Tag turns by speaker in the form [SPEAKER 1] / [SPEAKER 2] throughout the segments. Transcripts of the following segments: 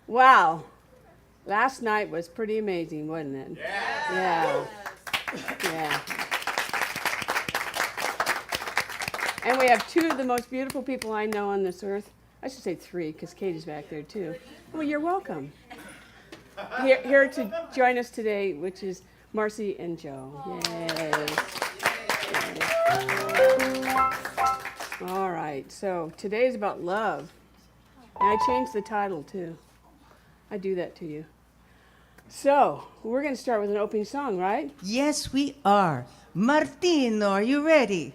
[SPEAKER 1] Wow. Last night was pretty amazing, wasn't it? Yeah. Yeah. And we have two of the most beautiful people I know on this earth. I should say three, because Katie's back there too. Well, you're welcome. Here to join us today, which is Marcy and Joe. Yes. All right, so today is about love. And I changed the title too. I do that to you. So, we're going to start with an opening song, right?
[SPEAKER 2] Yes, we are. Martino, are you ready?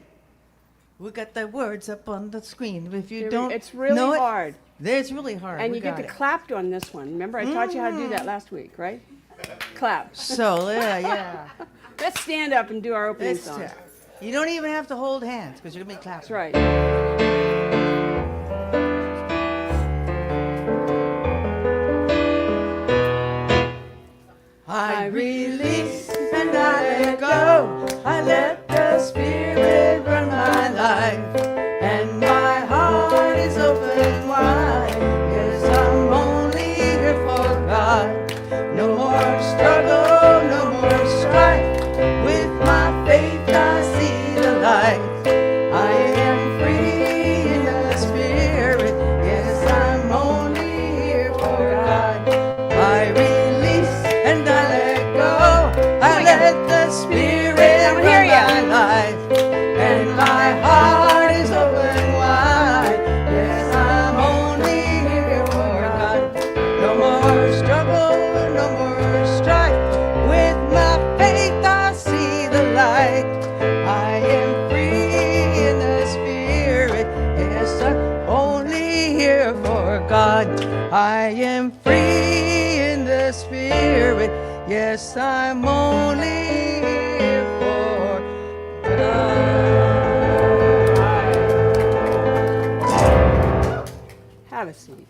[SPEAKER 2] We got the words up on the screen. If you don't
[SPEAKER 1] It's really
[SPEAKER 2] know
[SPEAKER 1] hard.
[SPEAKER 2] It's really hard.
[SPEAKER 1] And you get to clap on this one. Remember, I taught you how to do that last week, right? Clap.
[SPEAKER 2] So, yeah.
[SPEAKER 1] Let's stand up and do our opening song.
[SPEAKER 2] You don't even have to hold hands because you're going to be clapping.
[SPEAKER 1] That's right.
[SPEAKER 2] I release and I let go. I let the Spirit run my life. And my heart is open wide. Yes, I'm only here for God. No more struggle, no more strife. With my faith I see the light. I am free in the Spirit. Yes, I'm only here for God. I release and I let go. I let the Spirit run my life. And my heart is open wide. Yes, I'm only here for God. No more struggle, no more strife. With my faith I see the light. I am free in the Spirit. Yes, I'm only here for God. I am free in the Spirit. Yes, I'm only here for God.
[SPEAKER 1] Have a seat.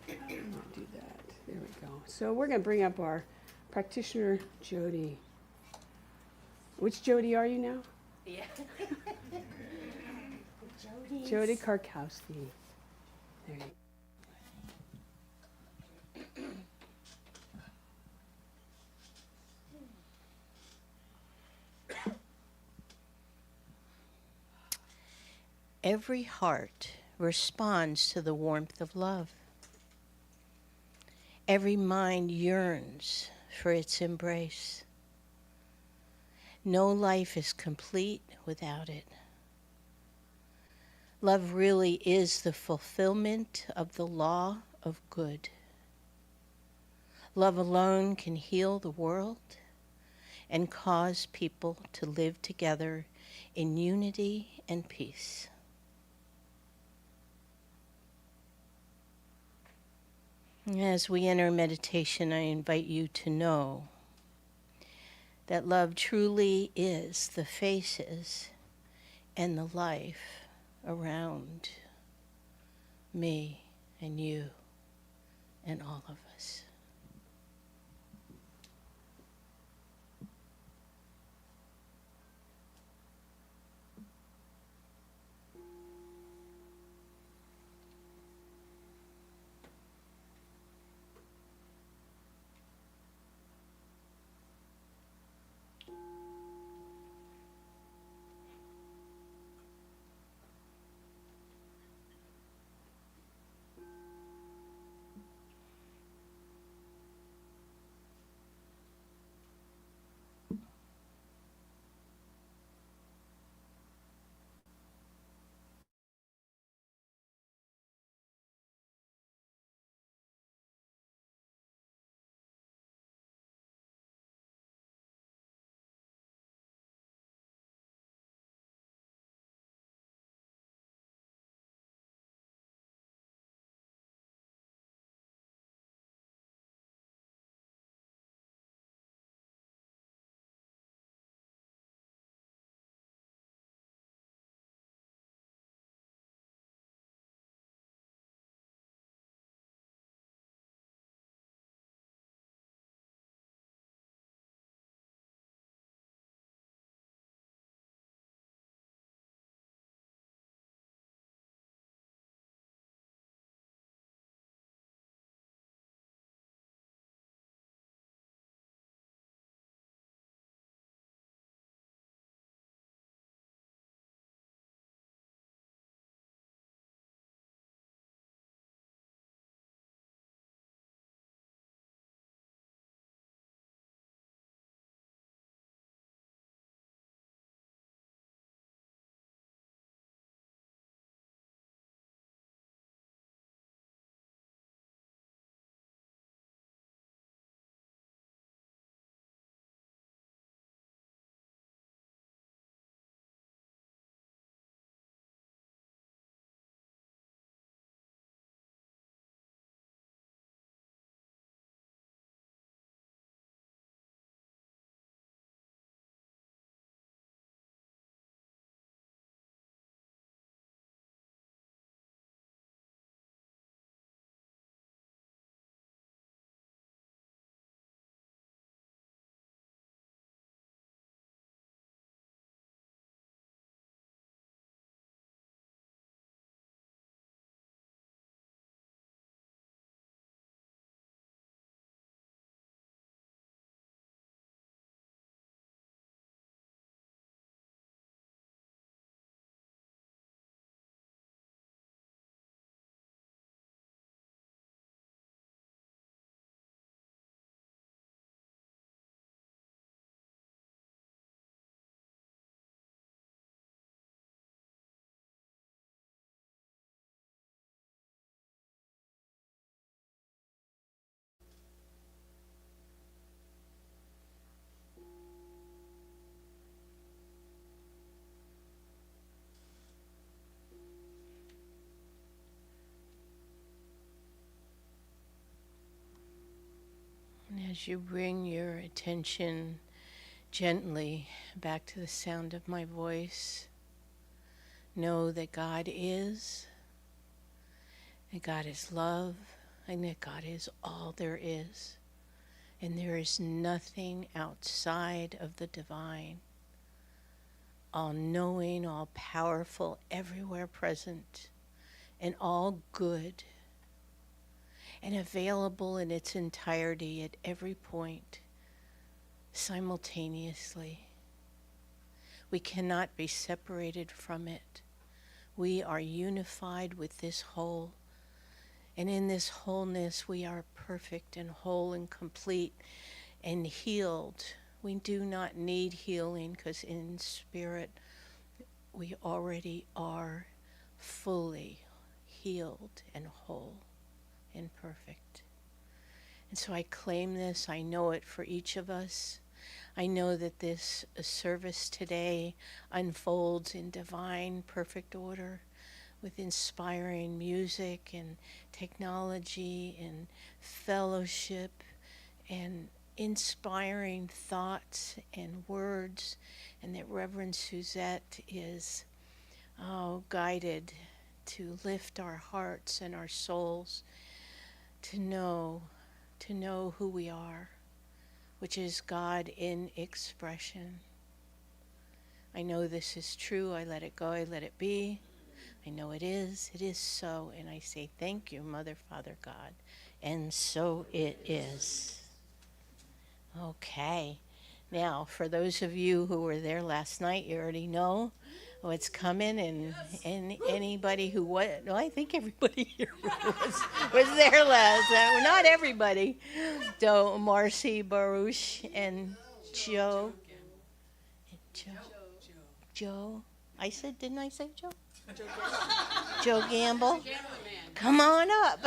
[SPEAKER 1] Do that. There we go. So we're going to bring up our practitioner, Jody. Which Jody are you now?
[SPEAKER 3] Yeah.
[SPEAKER 1] Jody Karkowski. There you go.
[SPEAKER 3] Every heart responds to the warmth of love. Every mind yearns for its embrace. No life is complete without it. Love really is the fulfillment of the law of good. Love alone can heal the world and cause people to live together in unity and peace. As we enter meditation, I invite you to know that love truly is the faces and the life around me and you and all of us. As you bring your attention gently back to the sound of my voice, know that God is love, and that God is all there is. And there is nothing outside of the divine, all-knowing, all-powerful, everywhere present, and all good, and available in its entirety at every point, simultaneously. We cannot be separated from it. We are unified with this whole. And in this wholeness, we are perfect and whole and complete and healed. We do not need healing because in spirit, we already are fully healed and whole and perfect. And so I claim this. I know it for each of us. I know that this service today unfolds in divine, perfect order, with inspiring music and technology and fellowship and inspiring thoughts and words, and that Reverend Suzette is guided to lift our hearts and our souls to know who we are, which is God in expression. I know this is true. I let it go. I let it be. I know it is so, and I say thank you, Mother, Father, God, and so it is. Okay, now for those of you who were there last night, you already know what's coming, and anybody who I think everybody here was there last night. Well, not everybody. So Marcy, Baruch, and Joe. Joe. I said, didn't I say Joe? Joe Gamble. Come on up.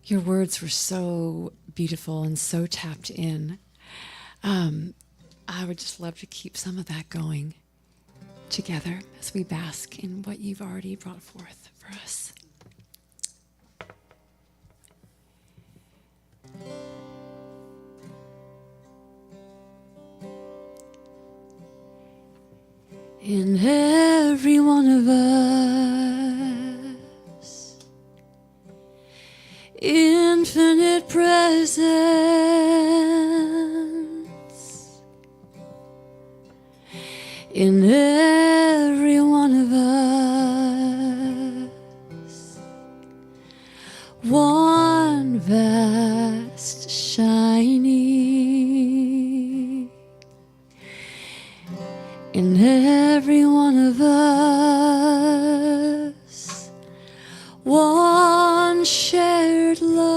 [SPEAKER 4] Your words were so beautiful and so tapped in. I would just love to keep some of that going together as we bask in what you've already brought forth for us. In every one of us, infinite presence. In every one of us, one vast shining. In every one of us, one shared love.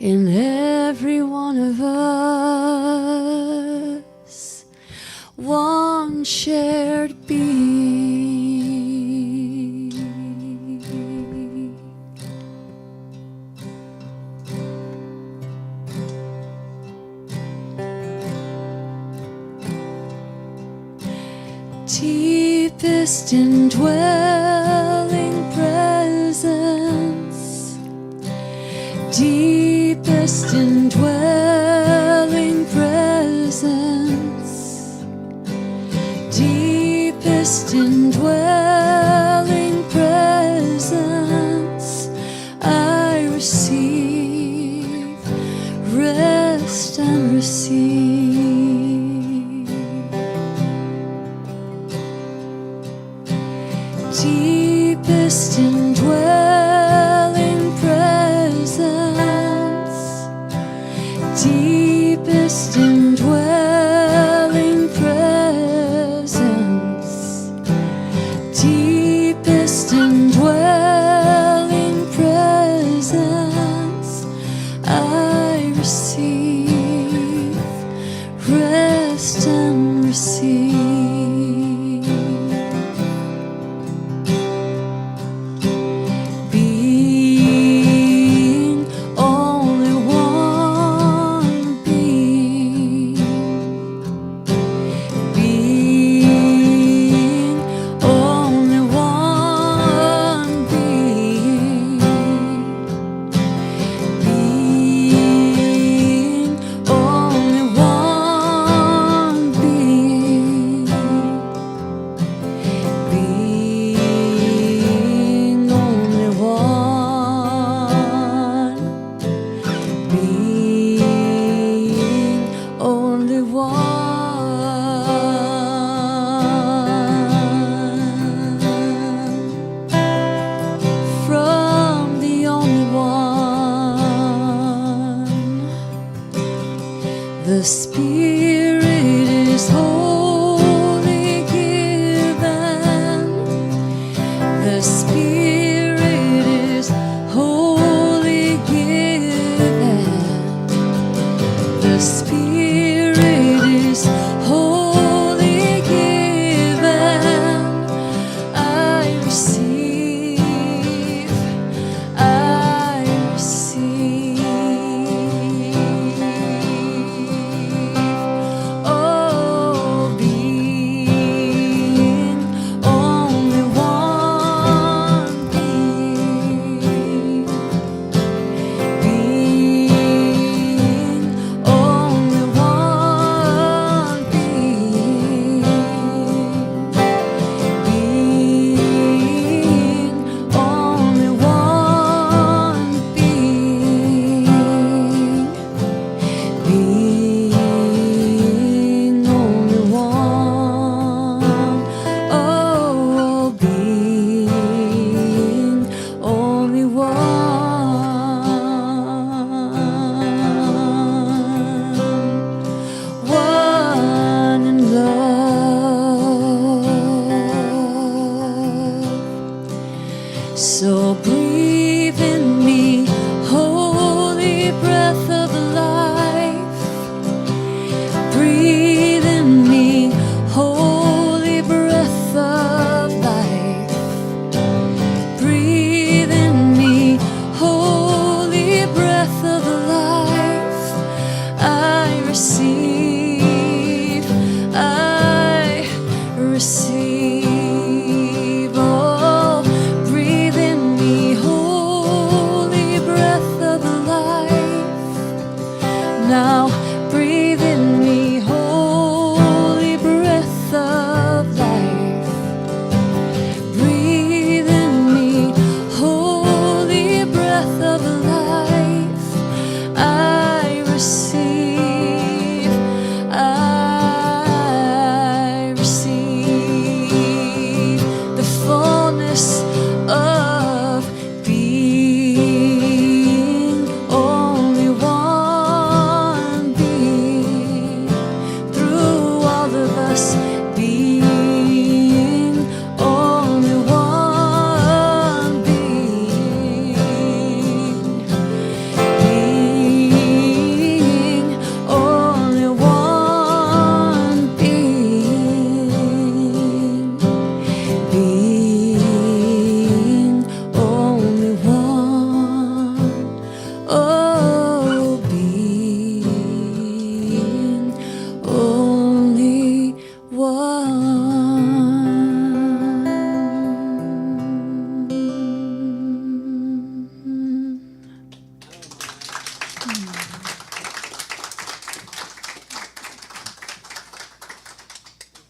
[SPEAKER 4] In every one of us, one shared being. Deepest indwelling presence, deepest indwelling presence, deepest indwelling presence, I receive, rest and receive. Deep receive. Being only one being. Being only one being. Being only one being. Being only one. Being only one. From the only one. The Spirit is wholly given. The Spirit is wholly given. The Spirit is wholly given. I receive. I receive. Oh, being only one being. Being only one being. Being only one being. Being only one. Oh, being only one in love. So breathe in me, holy breath of life. Breathe in me, holy breath of life. Breathe in me, holy breath of life. I receive, I receive. Oh, breathe in me, holy breath of life. Now breathe in me, holy breath of life. Breathe in me, holy breath of life. I receive, I receive the fullness of being only one being. Through all of us being only one being. Being only one being. Being only one. Oh, being only one.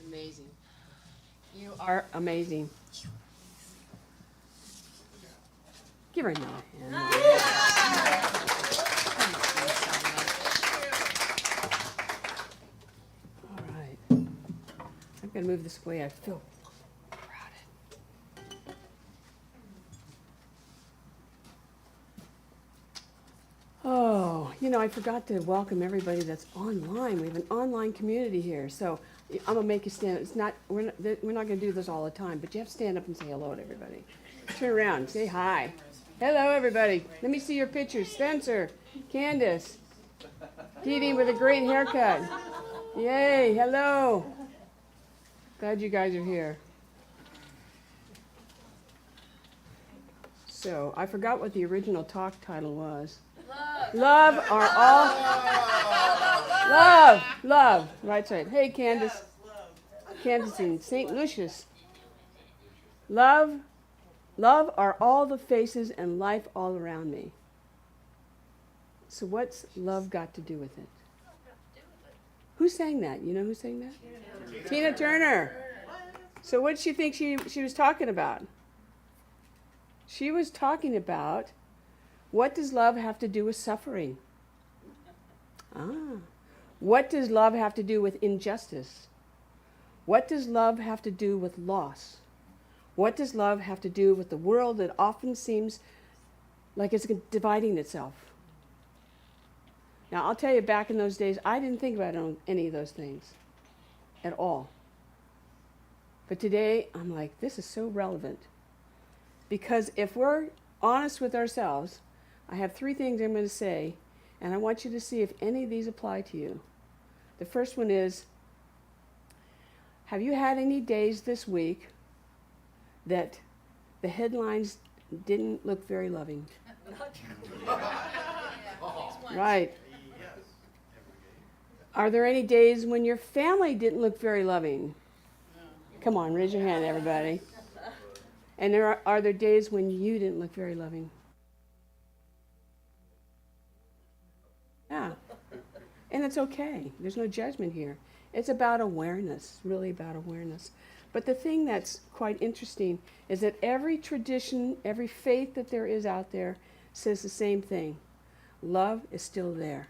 [SPEAKER 1] Amazing. You are amazing. Give her another hand. All right. I'm going to move this way. I feel crowded. Oh, I forgot to welcome everybody that's online. We have an online community here, so I'm gonna make you stand. We're not gonna do this all the time, but you have to stand up and say hello to everybody. Turn around, say hi. Hello, everybody. Let me see your pictures. Spencer, Candace, Dee Dee with a great haircut. Yay, hello. Glad you guys are here. So, I forgot what the original talk title was. Love are all. Love. Right. Hey, Candace. Candace in St. Lucius. Love are all the faces and life all around me. So what's love got to do with it? Who sang that? You know who sang that? Tina Turner. So what did she think she was talking about? She was talking about, what does love have to do with suffering? What does love have to do with injustice? What does love have to do with loss? What does love have to do with the world that often seems like it's dividing itself? Now, I'll tell you, back in those days, I didn't think about any of those things at all. But today, I'm like, this is so relevant. Because if we're honest with ourselves, I have 3 things I'm going to say, and I want you to see if any of these apply to you. The first one is, have you had any days this week that the headlines didn't look very loving? Right. Are there any days when your family didn't look very loving? Come on, raise your hand, everybody. And are there days when you didn't look very loving? Yeah. And it's okay. There's no judgment here. It's about awareness, really about awareness. But the thing that's quite interesting is that every tradition, every faith that there is out there says the same thing. Love is still there.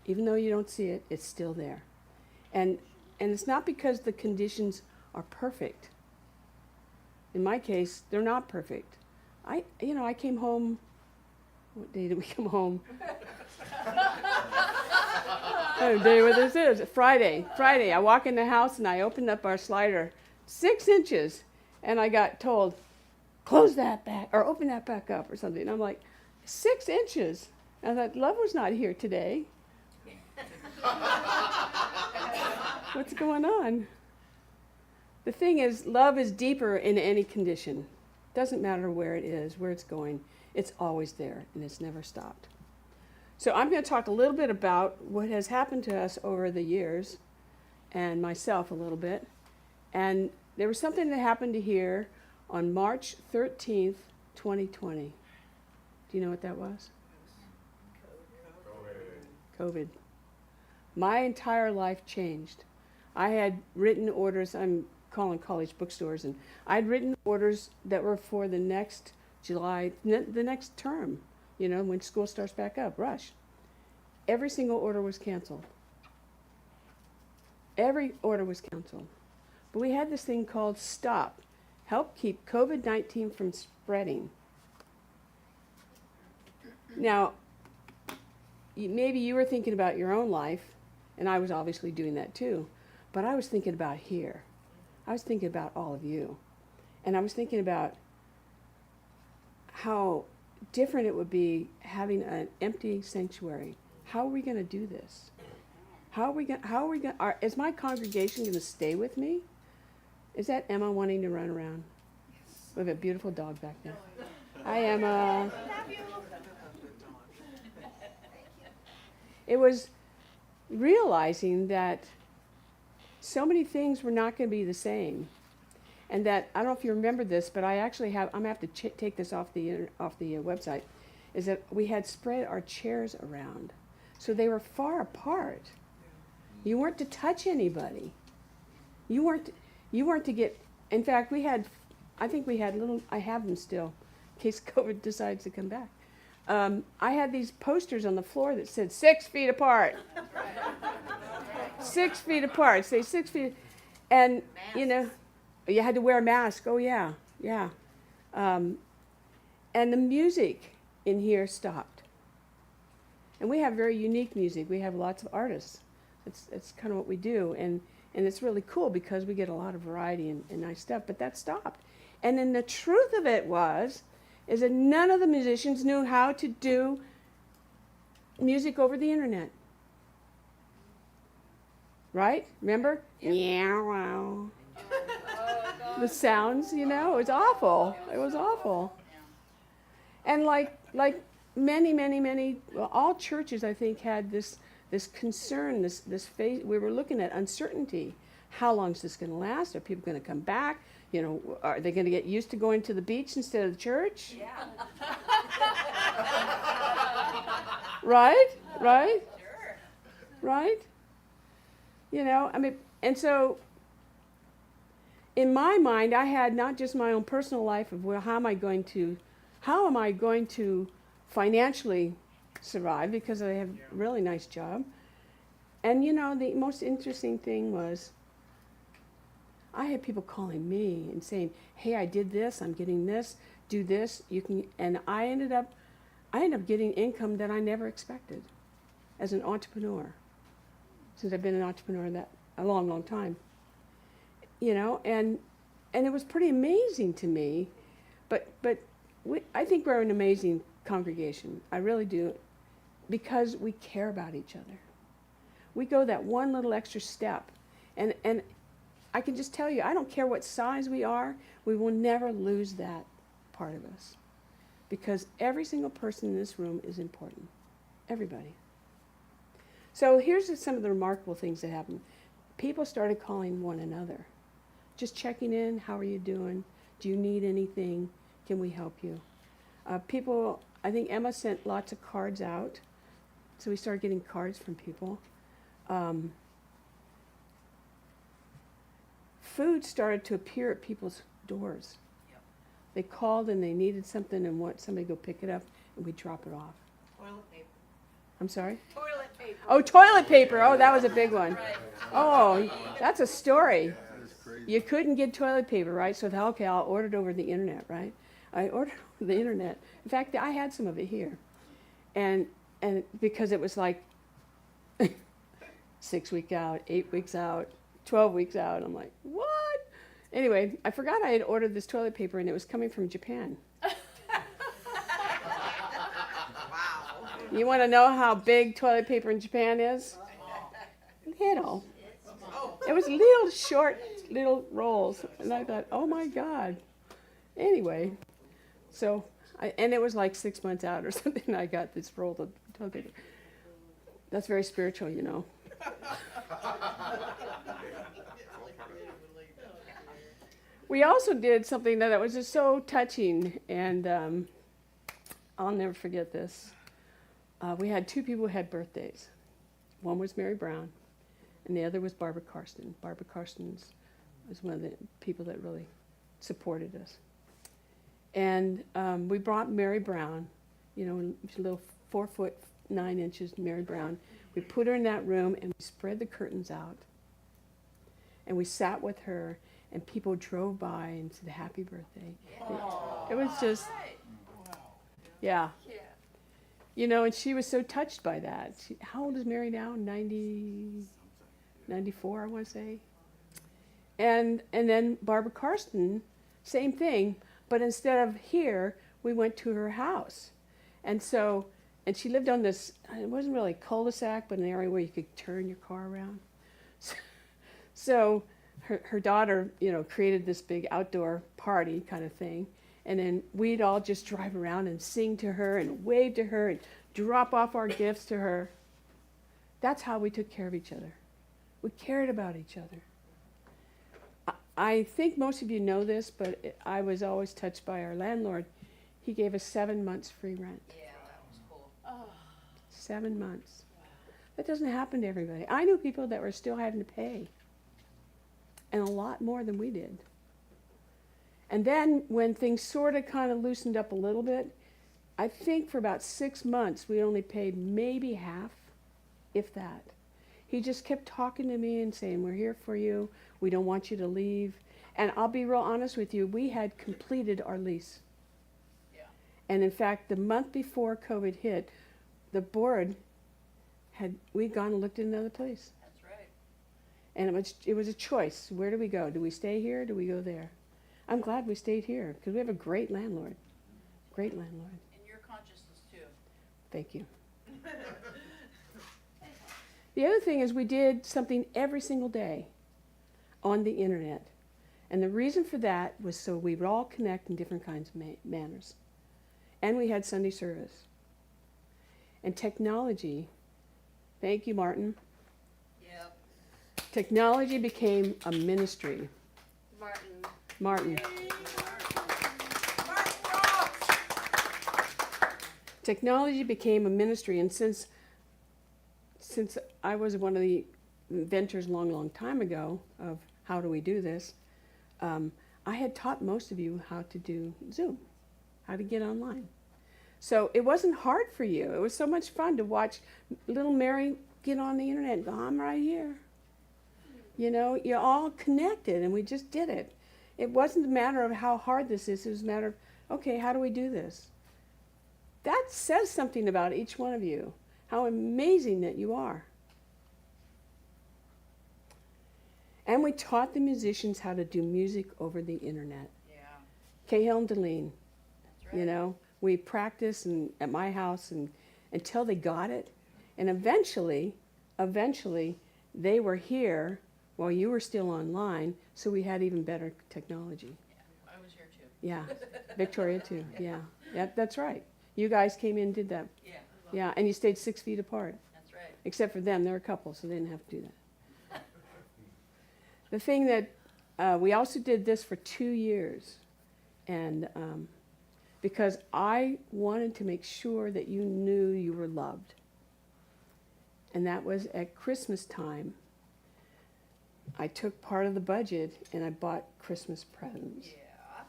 [SPEAKER 1] Even though you don't see it, it's still there. And it's not because the conditions are perfect. In my case, they're not perfect. I came home, what day did we come home? I don't know what this is. Friday. I walk in the house and I opened up our slider 6 inches, and I got told, close that back, or open that back up or something. And I'm like, 6 inches? And I thought, love was not here today. What's going on? The thing is, love is deeper in any condition. Doesn't matter where it is, where it's going. It's always there, and it's never stopped. So I'm going to talk a little bit about what has happened to us over the years, and myself a little bit. And there was something that happened here on March 13th, 2020. Do you know what that was? COVID. My entire life changed. I had written orders, I'm calling college bookstores, and I'd written orders that were for the next July, the next term, when school starts back up, rush. Every single order was canceled. Every order was canceled. But we had this thing called STOP, help keep COVID-19 from spreading. Now, maybe you were thinking about your own life, and I was obviously doing that too, but I was thinking about here. I was thinking about all of you. And I was thinking about how different it would be having an empty sanctuary. How are we going to do this? Is my congregation going to stay with me? Is that Emma wanting to run around? We have a beautiful dog back there. Hi, Emma. It was realizing that so many things were not going to be the same. And that, I don't know if you remember this, but I'm going to have to take this off the website, is that we had spread our chairs around. So they were far apart. You weren't to touch anybody. You weren't to get, in fact, I have them still, in case COVID decides to come back. I had these posters on the floor that said 6 feet apart. 6 feet apart, say 6 feet. And, you had to wear a mask. Oh, yeah. And the music in here stopped. And we have very unique music. We have lots of artists. It's kind of what we do. And it's really cool because we get a lot of variety and nice stuff. But that stopped. And then the truth of it is that none of the musicians knew how to do music over the internet. Right? Remember? Yeah, wow. The sounds, it was awful. It was awful. And like many, well, all churches, I think, had this concern, this phase. We were looking at uncertainty. How long is this going to last? Are people going to come back? Are they going to get used to going to the beach instead of the church?
[SPEAKER 5] Yeah.
[SPEAKER 1] Right? Right?
[SPEAKER 5] Sure.
[SPEAKER 1] Right? And so in my mind, I had not just my own personal life of, well, how am I going to financially survive, because I have a really nice job. And the most interesting thing was I had people calling me and saying, hey, I did this, I'm getting this, do this, you can, and I ended up getting income that I never expected as an entrepreneur, since I've been an entrepreneur a long time. And it was pretty amazing to me, but I think we're an amazing congregation. I really do, because we care about each other. We go that one little extra step, and I can just tell you, I don't care what size we are, we will never lose that part of us, because every single person in this room is important. Everybody. So here's some of the remarkable things that happened. People started calling one another, just checking in. How are you doing? Do you need anything? Can we help you? People, I think Emma sent lots of cards out, so we started getting cards from people. Food started to appear at people's doors.
[SPEAKER 5] Yep.
[SPEAKER 1] They called and they needed something and want somebody to go pick it up, and we drop it off.
[SPEAKER 5] Toilet paper.
[SPEAKER 1] I'm sorry?
[SPEAKER 5] Toilet paper.
[SPEAKER 1] Oh, toilet paper. Oh, that was a big one.
[SPEAKER 5] Right.
[SPEAKER 1] Oh, that's a story. You couldn't get toilet paper, right? So I thought, okay, I'll order it over the internet, right? I ordered over the internet. In fact, I had some of it here. And because it was like 6 weeks out, 8 weeks out, 12 weeks out. I'm like, what? Anyway, I forgot I had ordered this toilet paper, and it was coming from Japan.
[SPEAKER 5] Wow.
[SPEAKER 1] You want to know how big toilet paper in Japan is? Little. It was little short, little rolls. And I thought, oh my God. Anyway, so, and it was like 6 months out or something, I got this roll of toilet paper. That's very spiritual, We also did something that was just so touching, and I'll never forget this. We had two people who had birthdays. One was Mary Brown, and the other was Barbara Karsten. Barbara Karsten was one of the people that really supported us. And we brought Mary Brown, she's a little 4'9" Mary Brown. We put her in that room, and we spread the curtains out. And we sat with her, and people drove by and said, happy birthday. It was just, yeah. And she was so touched by that. How old is Mary now? 94, I want to say. And then Barbara Karsten, same thing, but instead of here, we went to her house. And she lived on this, it wasn't really a cul-de-sac, but an area where you could turn your car around. So her daughter, created this big outdoor party kind of thing. And then we'd all just drive around and sing to her and wave to her and drop off our gifts to her. That's how we took care of each other. We cared about each other. I think most of you know this, but I was always touched by our landlord. He gave us 7 months free rent.
[SPEAKER 5] Yeah, that was cool.
[SPEAKER 1] 7 months. That doesn't happen to everybody. I knew people that were still having to pay, and a lot more than we did. And then when things sort of kind of loosened up a little bit, I think for about 6 months we only paid maybe half, if that. He just kept talking to me and saying, we're here for you. We don't want you to leave. And I'll be real honest with you, we had completed our lease.
[SPEAKER 5] Yeah.
[SPEAKER 1] And in fact, the month before COVID hit, the board we'd gone and looked at another place.
[SPEAKER 5] That's right.
[SPEAKER 1] And it was a choice. Where do we go? Do we stay here or do we go there? I'm glad we stayed here because we have a great landlord. Great landlord.
[SPEAKER 5] And your consciousness too.
[SPEAKER 1] Thank you. The other thing is we did something every single day on the internet. And the reason for that was so we would all connect in different kinds of manners. And we had Sunday service. And technology, thank you, Martin.
[SPEAKER 5] Yep.
[SPEAKER 1] Technology became a ministry.
[SPEAKER 5] Martin.
[SPEAKER 1] Martin. Technology became a ministry, and since I was one of the inventors long time ago of how do we do this, I had taught most of you how to do Zoom, how to get online. So it wasn't hard for you. It was so much fun to watch little Mary get on the internet and go, I'm right here. You know, you're all connected, and we just did it. It wasn't a matter of how hard this is. It was a matter of, okay, how do we do this? That says something about each one of you, how amazing that you are. And we taught the musicians how to do music over the internet.
[SPEAKER 5] Yeah.
[SPEAKER 1] Cahill and Deline,
[SPEAKER 5] That's right.
[SPEAKER 1] you know, we practiced at my house until they got it. And eventually, they were here while you were still online, so we had even better technology.
[SPEAKER 5] Yeah. I was here too.
[SPEAKER 1] Yeah, Victoria too, yeah. Yep, that's right. You guys came in and did that.
[SPEAKER 5] Yeah.
[SPEAKER 1] Yeah, and you stayed 6 feet apart.
[SPEAKER 5] That's right.
[SPEAKER 1] Except for them, they're a couple, so they didn't have to do that. The thing that we also did this for 2 years, and because I wanted to make sure that you knew you were loved. And that was at Christmas time. I took part of the budget and I bought Christmas presents.
[SPEAKER 5] Yeah.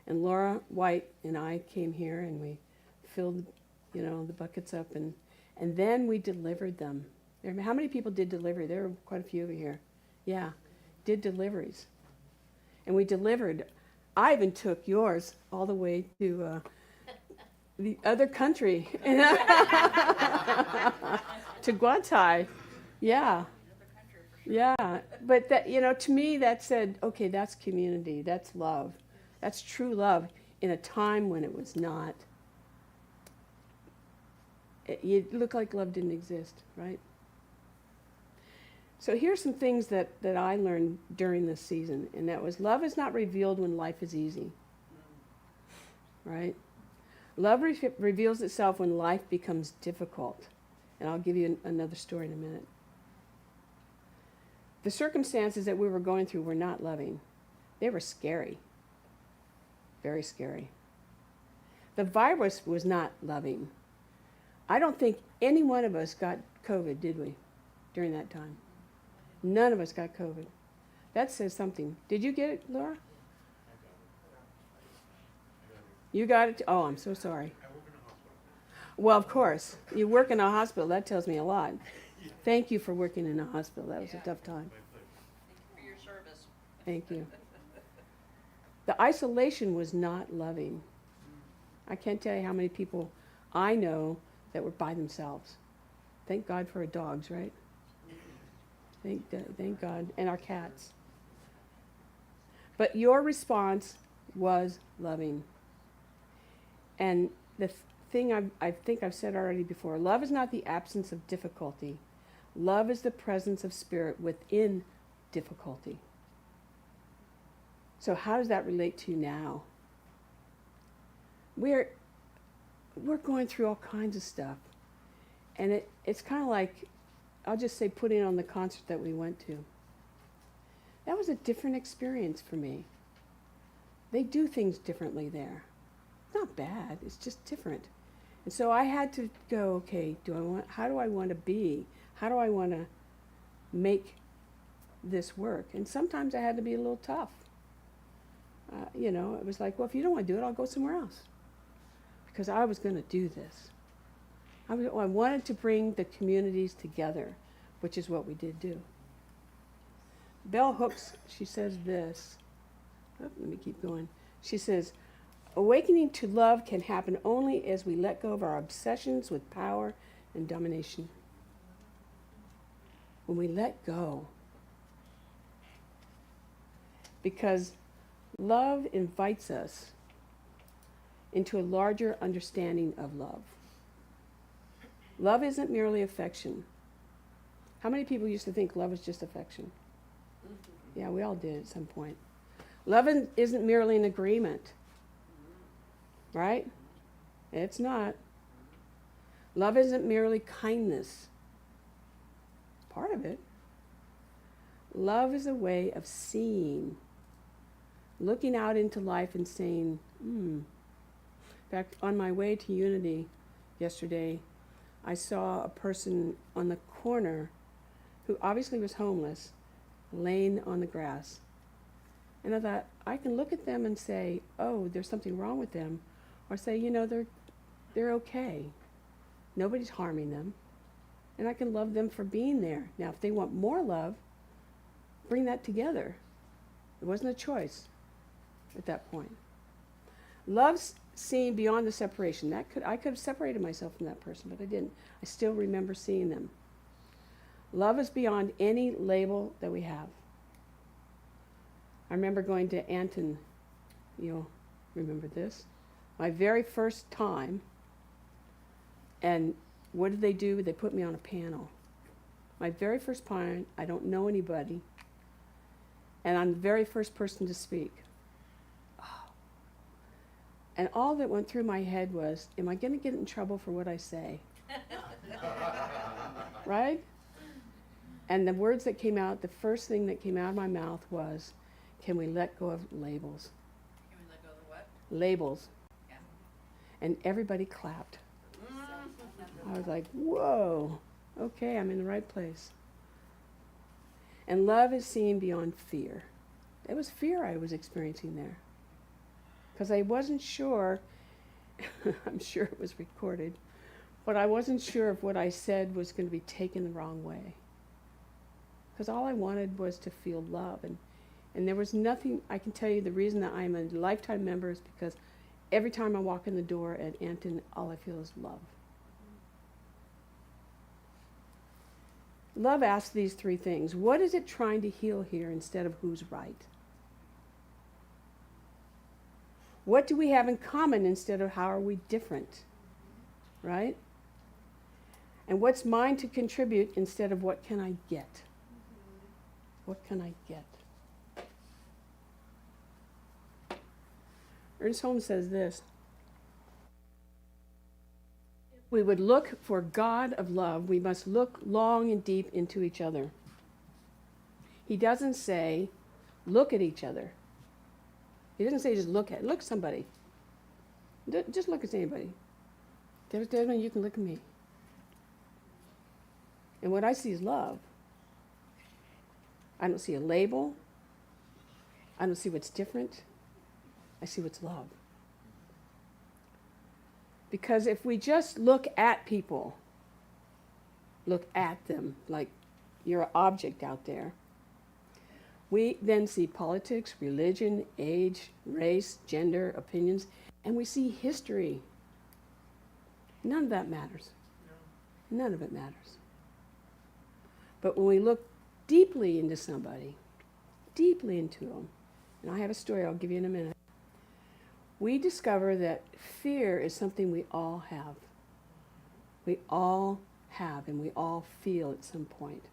[SPEAKER 1] And Laura White and I came here and we filled, you know, the buckets up, and then we delivered them. How many people did delivery? There were quite a few over here. Yeah, did deliveries. And we delivered. I even took yours all the way to the other country, to Guatai. Yeah. Yeah, but that, you know, to me that said, okay, that's community, that's love. That's true love in a time when it was not. It looked like love didn't exist, right? So here's some things that I learned during this season, and that was love is not revealed when life is easy, right? Love reveals itself when life becomes difficult. And I'll give you another story in a minute. The circumstances that we were going through were not loving. They were scary. Very scary. The virus was not loving. I don't think any one of us got COVID, did we, during that time? None of us got COVID. That says something. Did you get it, Laura? You got it? Oh, I'm so sorry. Well, of course. You work in a hospital. That tells me a lot. Thank you for working in a hospital. That was a tough time.
[SPEAKER 5] Thank you for your service.
[SPEAKER 1] Thank you. The isolation was not loving. I can't tell you how many people I know that were by themselves. Thank God for our dogs, right? Thank God. And our cats. But your response was loving. And the thing I think I've said already before, love is not the absence of difficulty. Love is the presence of spirit within difficulty. So how does that relate to you now? We're going through all kinds of stuff. And it's kind of like, I'll just say putting on the concert that we went to. That was a different experience for me. They do things differently there. It's not bad, it's just different. And so I had to go, okay, how do I want to be? How do I want to make this work? And sometimes I had to be a little tough. You know, it was like, well, if you don't want to do it, I'll go somewhere else. Because I was going to do this. I wanted to bring the communities together, which is what we did do. Bell Hooks, she says this. Oh, let me keep going. She says, awakening to love can happen only as we let go of our obsessions with power and domination. When we let go. Because love invites us into a larger understanding of love. Love isn't merely affection. How many people used to think love was just affection? Yeah, we all did at some point. Love isn't merely an agreement, right? It's not. Love isn't merely kindness. Part of it. Love is a way of seeing, looking out into life and saying, In fact, on my way to Unity yesterday, I saw a person on the corner who obviously was homeless, laying on the grass. And I thought, I can look at them and say, oh, there's something wrong with them. Or say, they're okay. Nobody's harming them. And I can love them for being there. Now, if they want more love, bring that together. It wasn't a choice at that point. Love's seeing beyond the separation. I could have separated myself from that person, but I didn't. I still remember seeing them. Love is beyond any label that we have. I remember going to Anton, you'll remember this, my very first time, and what did they do? They put me on a panel. My very first time, I don't know anybody, and I'm the very first person to speak. And all that went through my head was, am I going to get in trouble for what I say? Right? And the words that came out, the first thing that came out of my mouth was, can we let go of labels?
[SPEAKER 5] Can we let go of the what?
[SPEAKER 1] Labels.
[SPEAKER 5] Yeah.
[SPEAKER 1] And everybody clapped. I was like, whoa, okay, I'm in the right place. And love is seeing beyond fear. It was fear I was experiencing there. Because I wasn't sure, I'm sure it was recorded, but I wasn't sure if what I said was going to be taken the wrong way. Because all I wanted was to feel love. And there was nothing, I can tell you the reason that I'm a lifetime member is because every time I walk in the door at Anton, all I feel is love. Love asks these three things. What is it trying to heal here instead of who's right? What do we have in common instead of how are we different? Right? And what's mine to contribute instead of what can I get? What can I get? Ernst Holmes says this. If we would look for God of love, we must look long and deep into each other. He doesn't say, look at each other. He doesn't say just look at somebody. Just look at anybody. Desmond, you can look at me. And what I see is love. I don't see a label. I don't see what's different. I see what's love. Because if we just look at people, look at them like you're an object out there, we then see politics, religion, age, race, gender, opinions, and we see history. None of that matters. None of it matters. But when we look deeply into somebody, deeply into them, and I have a story I'll give you in a minute, we discover that fear is something we all have. We all have, and we all feel at some point.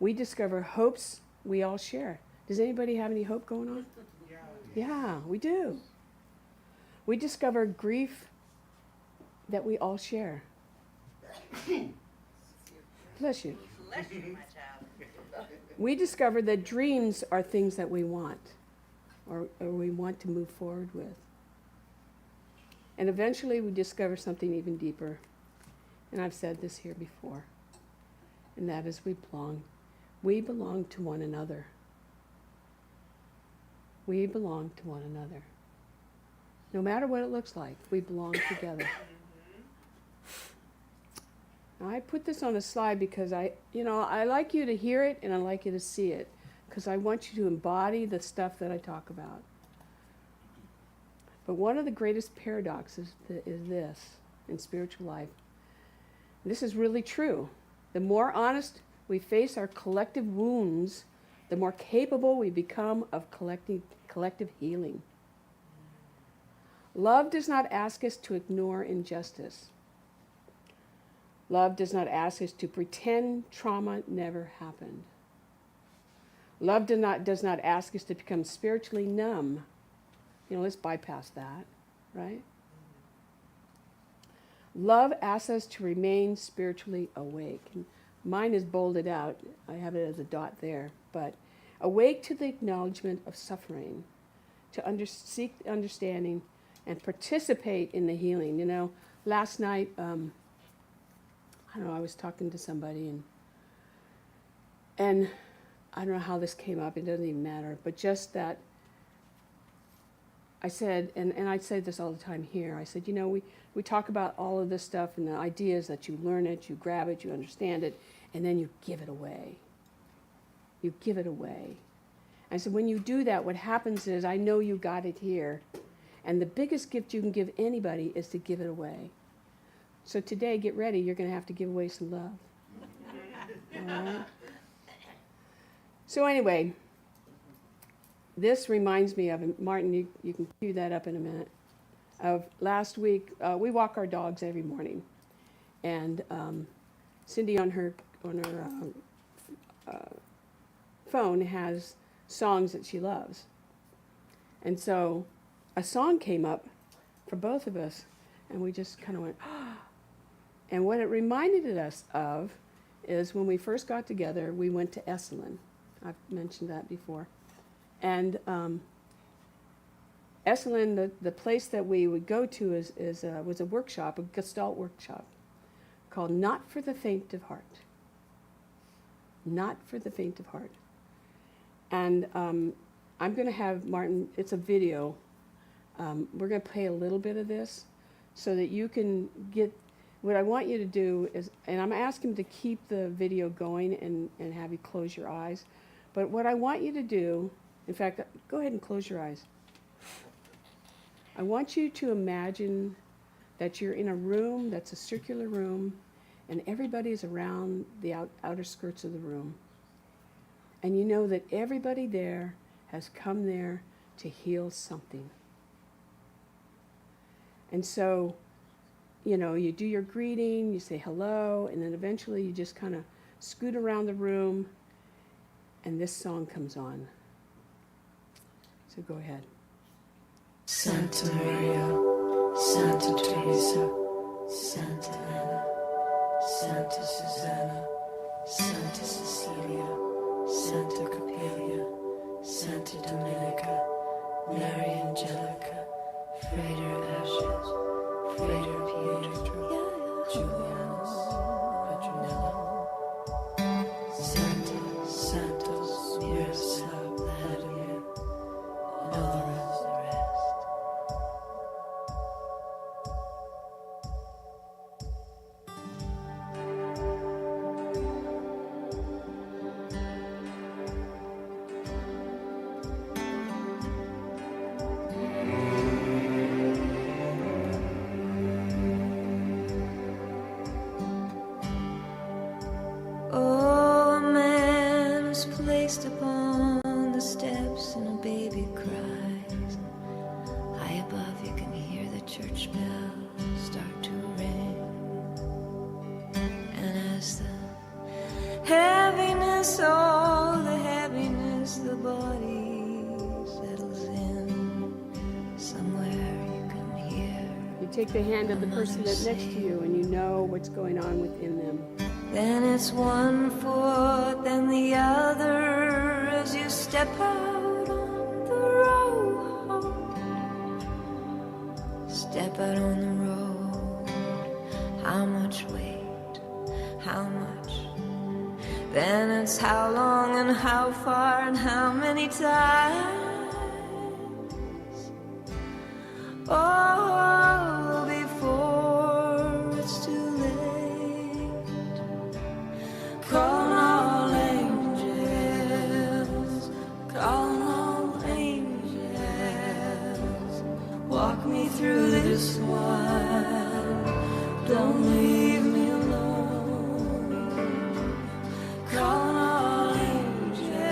[SPEAKER 1] We discover hopes we all share. Does anybody have any hope going on? Yeah, we do. We discover grief that we all share. Bless you.
[SPEAKER 5] Bless you, my child.
[SPEAKER 1] We discover that dreams are things that we want, or we want to move forward with. And eventually we discover something even deeper. And I've said this here before. And that is we belong. We belong to one another. We belong to one another. No matter what it looks like, we belong together. Now, I put this on a slide because I like you to hear it and I like you to see it, because I want you to embody the stuff that I talk about. But one of the greatest paradoxes is this in spiritual life. This is really true. The more honest we face our collective wounds, the more capable we become of collective healing. Love does not ask us to ignore injustice. Love does not ask us to pretend trauma never happened. Love does not ask us to become spiritually numb. Let's bypass that, right? Love asks us to remain spiritually awake. And mine is bolded out. I have it as a dot there. But awake to the acknowledgement of suffering, to seek understanding and participate in the healing. Last night, I was talking to somebody and I don't know how this came up, it doesn't even matter, but just that I said, and I say this all the time here, I said, we talk about all of this stuff and the ideas that you learn it, you grab it, you understand it, and then you give it away. You give it away. I said, when you do that, what happens is, I know you got it here, and the biggest gift you can give anybody is to give it away. So today, get ready, you're going to have to give away some love. All right? So anyway, this reminds me of, Martin, you can cue that up in a minute, of last week. We walk our dogs every morning, and Cindy on her phone has songs that she loves. And so a song came up for both of us, and we just kind of went, oh. And what it reminded us of is when we first got together, we went to Esalen. I've mentioned that before. And Esalen, the place that we would go to was a workshop, a Gestalt workshop, called Not for the Faint of Heart. Not for the faint of heart. And I'm going to have Martin, it's a video. We're going to play a little bit of this so that you can get, what I want you to do is, and I'm asking him to keep the video going and have you close your eyes. But what I want you to do, in fact, go ahead and close your eyes. I want you to imagine that you're in a room that's a circular room, and everybody's around the outer skirts of the room. And you know that everybody there has come there to heal something. And so, you do your greeting, you say hello, and then eventually you just kind of scoot around the room, and this song comes on. So go ahead.
[SPEAKER 2] Santa Maria, Santa Teresa, Santa Anna, Santa Susanna, Santa Cecilia, Santa Capelia, Santa Dominica, Mary Angelica, Frater Ashes, Frater Pietro, Julianus, Petronella, Santa Santos, Miroslav, Vladimir, and all the rest. Upon the steps and a baby cries. High above you can hear the church bells start to ring. And as the heaviness, all the heaviness, the body settles in, somewhere you can hear.
[SPEAKER 1] You take the hand of the person that's next to you and you know what's going on within them.
[SPEAKER 2] Then it's one foot, then the other, as you step out on the road. Step out on the road. How much weight? How much? Then it's how long and how far and how many times. Oh, before it's too late. Call all angels, call all angels, walk me through this one, don't leave me alone. Call all angels,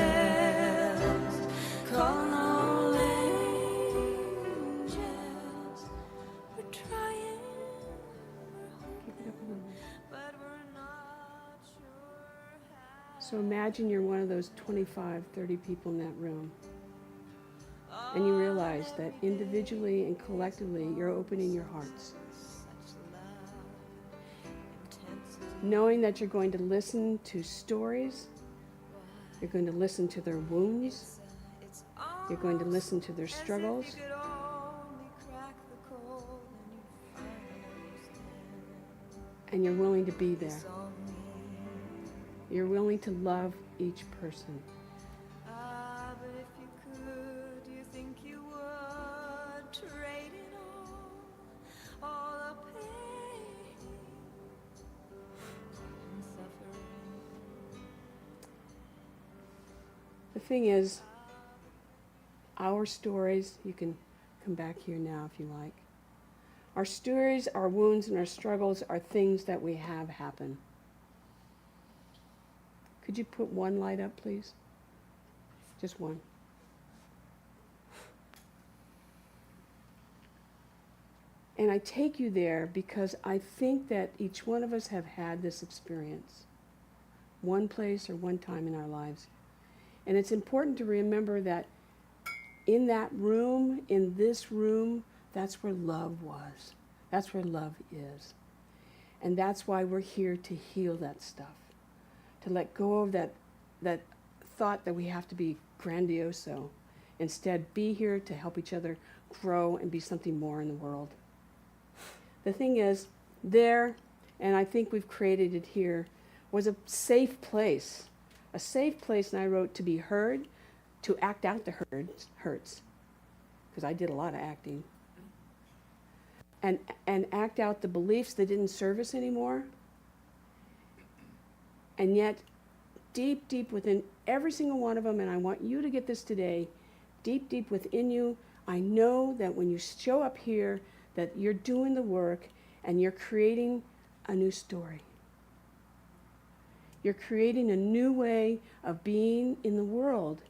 [SPEAKER 2] call all angels, we're trying, we're hoping, but we're not sure.
[SPEAKER 1] So imagine you're one of those 25, 30 people in that room. And you realize that individually and collectively, you're opening your hearts. Knowing that you're going to listen to stories, you're going to listen to their wounds, you're going to listen to their struggles, and you're willing to be there. You're willing to love each person.
[SPEAKER 2] But if you could, do you think you would trade it all the pain and suffering?
[SPEAKER 1] The thing is, our stories, you can come back here now if you like. Our stories, our wounds, and our struggles are things that we have happen. Could you put one light up, please? Just one. And I take you there because I think that each one of us have had this experience, one place or one time in our lives. And it's important to remember that in that room, in this room, that's where love was. That's where love is. And that's why we're here to heal that stuff, to let go of that thought that we have to be grandioso. Instead, be here to help each other grow and be something more in the world. The thing is, there, and I think we've created it here, was a safe place. A safe place, and I wrote to be heard, to act out the hurts, because I did a lot of acting. And act out the beliefs that didn't serve us anymore. And yet, deep, deep within every single one of them, and I want you to get this today, deep, deep within you, I know that when you show up here, that you're doing the work and you're creating a new story. You're creating a new way of being in the world.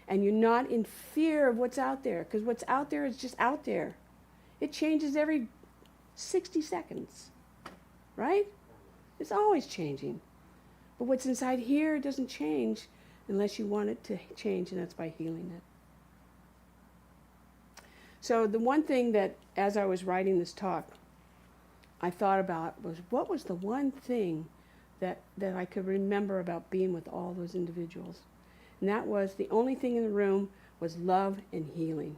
[SPEAKER 1] And you're not in fear of what's out there, because what's out there is just out there. It changes every 60 seconds, right? It's always changing. But what's inside here doesn't change unless you want it to change, and that's by healing it. So the one thing that, as I was writing this talk, I thought about was, what was the one thing that I could remember about being with all those individuals? And that was, the only thing in the room was love and healing.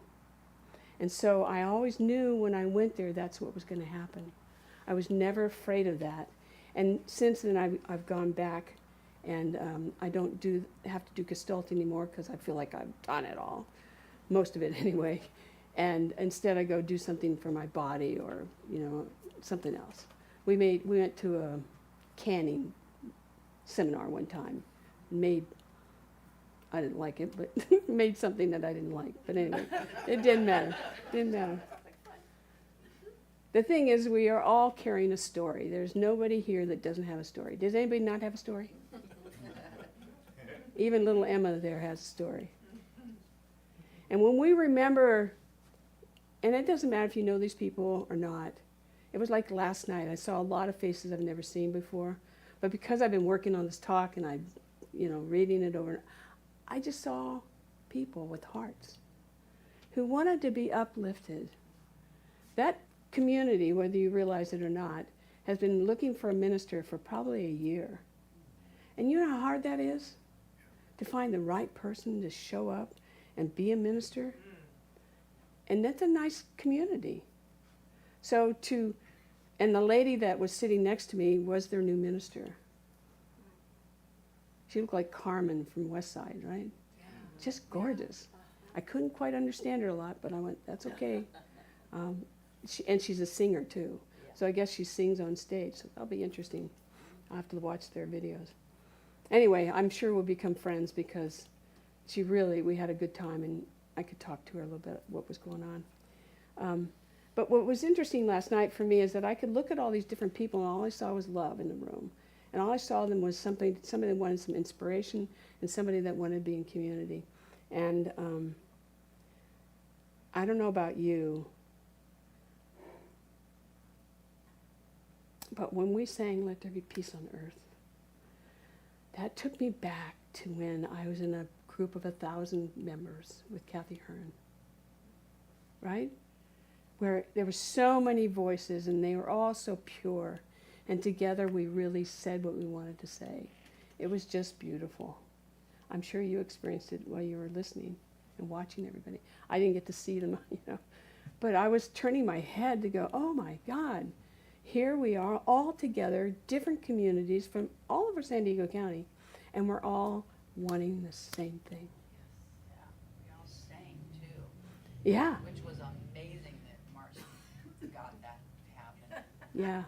[SPEAKER 1] And so I always knew when I went there, that's what was going to happen. I was never afraid of that. And since then, I've gone back, and I don't have to do Gestalt anymore because I feel like I've done it all, most of it anyway. And instead, I go do something for my body, or something else. We went to a canning seminar one time. I didn't like it, but made something that I didn't like. But anyway, it didn't matter. The thing is, we are all carrying a story. There's nobody here that doesn't have a story. Does anybody not have a story? Even little Emma there has a story. And when we remember, and it doesn't matter if you know these people or not, it was like last night. I saw a lot of faces I've never seen before. But because I've been working on this talk and I'm, reading it over, I just saw people with hearts who wanted to be uplifted. That community, whether you realize it or not, has been looking for a minister for probably a year. And you know how hard that is? To find the right person to show up and be a minister? And that's a nice community. So and the lady that was sitting next to me was their new minister. She looked like Carmen from West Side, right? Yeah. Just gorgeous. I couldn't quite understand her a lot, but I went, that's okay. And she's a singer too. So I guess she sings on stage, so that'll be interesting. I'll have to watch their videos. Anyway, I'm sure we'll become friends because we had a good time, and I could talk to her a little bit what was going on. But what was interesting last night for me is that I could look at all these different people, and all I saw was love in the room. And all I saw them was somebody that wanted some inspiration and somebody that wanted to be in community. And I don't know about you, but when we sang, "Let There Be Peace on Earth," that took me back to when I was in a group of 1,000 members with Kathy Hearn, right? Where there were so many voices and they were all so pure. And together we really said what we wanted to say. It was just beautiful. I'm sure you experienced it while you were listening and watching everybody. I didn't get to see them, but I was turning my head to go, oh my God, here we are all together, different communities from all over San Diego County, and we're all wanting the same thing.
[SPEAKER 5] Yeah, we all sang too,
[SPEAKER 1] Yeah,
[SPEAKER 5] which was amazing that Marcy got that to happen.
[SPEAKER 1] yeah,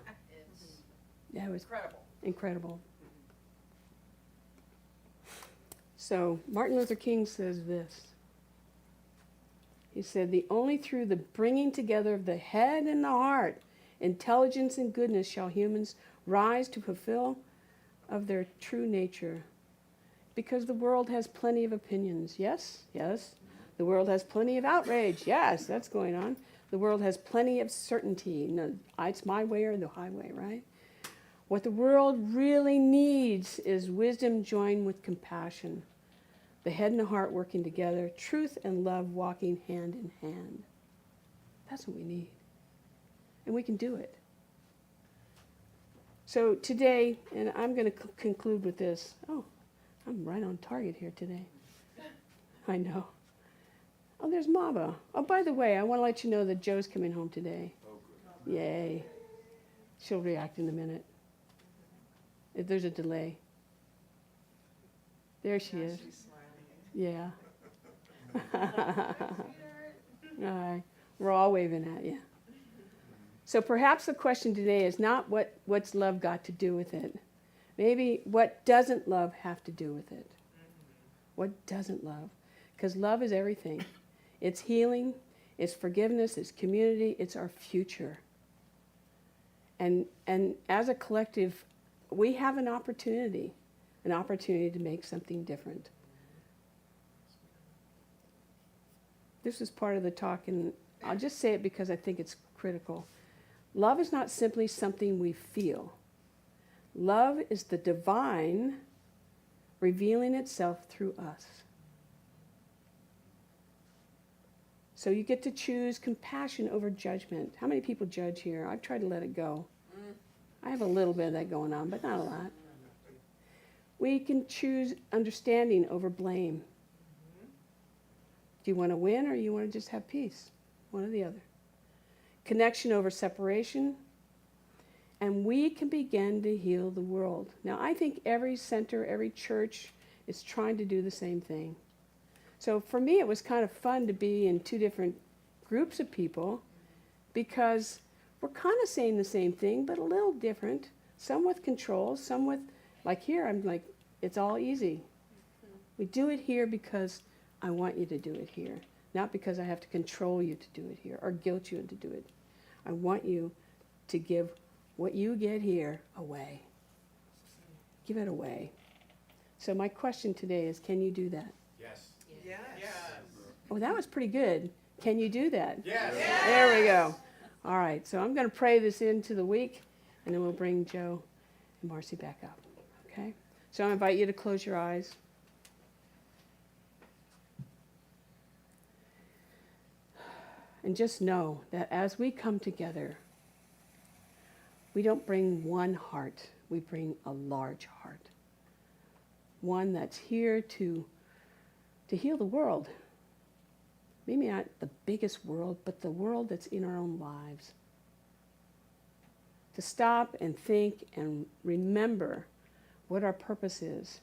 [SPEAKER 5] It's
[SPEAKER 1] it was
[SPEAKER 5] incredible.
[SPEAKER 1] incredible. So Martin Luther King says this. He said, only through the bringing together of the head and the heart, intelligence and goodness shall humans rise to fulfill of their true nature. Because the world has plenty of opinions. Yes, yes. The world has plenty of outrage. Yes, that's going on. The world has plenty of certainty. No, it's my way or the highway, right? What the world really needs is wisdom joined with compassion. The head and the heart working together, truth and love walking hand in hand. That's what we need. And we can do it. So today, and I'm going to conclude with this. Oh, I'm right on target here today. I know. Oh, there's Maba. Oh, by the way, I want to let you know that Joe's coming home today. Oh, good. Yay. She'll react in a minute. If there's a delay. There she is. Yeah. All right. We're all waving at you. So perhaps the question today is not what's love got to do with it. Maybe what doesn't love have to do with it? What doesn't love? Because love is everything. It's healing, it's forgiveness, it's community, it's our future. And as a collective, we have an opportunity to make something different. This is part of the talk, and I'll just say it because I think it's critical. Love is not simply something we feel. Love is the divine revealing itself through us. So you get to choose compassion over judgment. How many people judge here? I've tried to let it go. I have a little bit of that going on, but not a lot. We can choose understanding over blame. Do you want to win or you want to just have peace? One or the other. Connection over separation. And we can begin to heal the world. Now, I think every center, every church is trying to do the same thing. So for me, it was kind of fun to be in two different groups of people because we're kind of saying the same thing, but a little different. Some with control, some with, like here, I'm like, it's all easy. We do it here because I want you to do it here, not because I have to control you to do it here or guilt you into do it. I want you to give what you get here away. Give it away. So my question today is, can you do that?
[SPEAKER 6] Yes.
[SPEAKER 5] Yes.
[SPEAKER 1] Oh, that was pretty good. Can you do that?
[SPEAKER 6] Yes.
[SPEAKER 1] There we go. All right, so I'm going to pray this into the week, and then we'll bring Joe and Marcy back up. Okay? So I invite you to close your eyes. And just know that as we come together, we don't bring one heart, we bring a large heart. One that's here to heal the world. Maybe not the biggest world, but the world that's in our own lives. To stop and think and remember what our purpose is.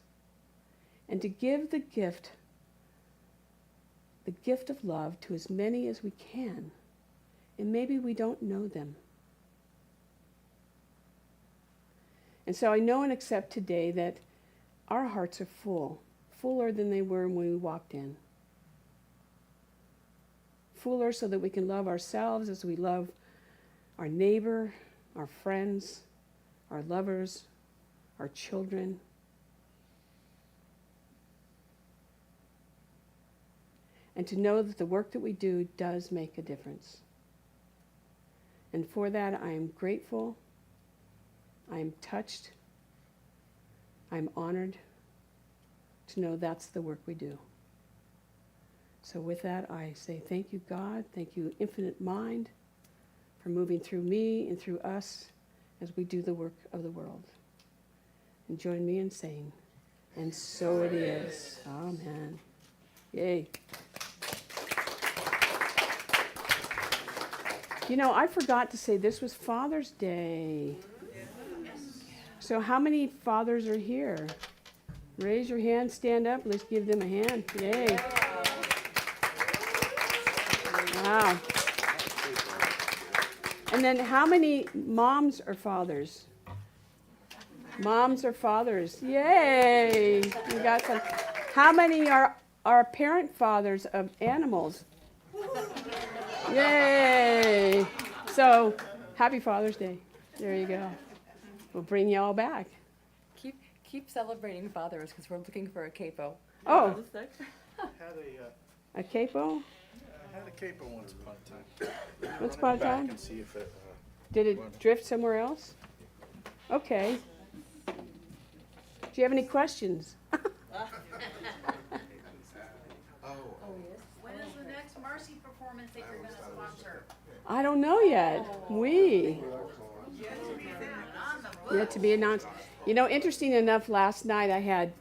[SPEAKER 1] And to give the gift of love to as many as we can. And maybe we don't know them. And so I know and accept today that our hearts are full, fuller than they were when we walked in. Fuller so that we can love ourselves as we love our neighbor, our friends, our lovers, our children. And to know that the work that we do does make a difference. And for that, I am grateful. I am touched. I am honored. to know that's the work we do. So with that, I say thank you, God. Thank you, Infinite Mind, for moving through me and through us as we do the work of the world. And join me in saying, and so it is. Amen. Yay. You know, I forgot to say this was Father's Day. So how many fathers are here? Raise your hand, stand up. Let's give them a hand. Yay. Wow. And then how many moms are fathers? Moms are fathers. Yay. We got some. How many are parent fathers of animals? Yay. So, happy Father's Day. There you go. We'll bring you all back.
[SPEAKER 5] Keep celebrating fathers because we're looking for a capo.
[SPEAKER 1] Oh,
[SPEAKER 6] Had
[SPEAKER 1] a capo?
[SPEAKER 6] I had a capo once upon a time.
[SPEAKER 1] Once
[SPEAKER 6] Run
[SPEAKER 1] upon a
[SPEAKER 6] it back
[SPEAKER 1] time?
[SPEAKER 6] and see if it,
[SPEAKER 1] Did it drift somewhere else? Okay. Do you have any questions?
[SPEAKER 7] When is the next Marcy performance that you're going to sponsor?
[SPEAKER 1] I don't know yet. Yet to be announced. You know, interesting enough, last night I had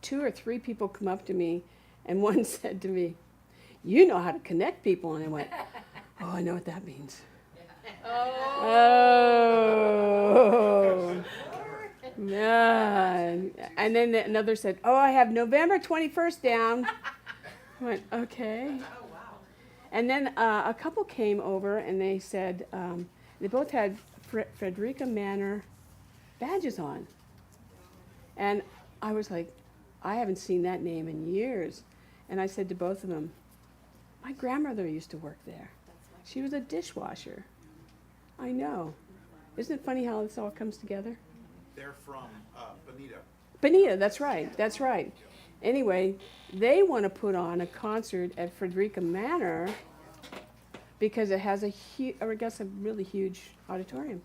[SPEAKER 1] 2 or 3 people come up to me, and one said to me, "You know how to connect people." And I went, "Oh, I know what that means." Oh. Yeah. And then another said, "Oh, I have November 21st down." I went, "Okay." And then a couple came over and they said, they both had Frederica Manor badges on. And I was like, I haven't seen that name in years. And I said to both of them, my grandmother used to work there. She was a dishwasher. I know. Isn't it funny how this all comes together?
[SPEAKER 6] they're from Bonita.
[SPEAKER 1] Bonita, that's right, that's right. Anyway, they want to put on a concert at Frederica Manor because it has a really huge auditorium.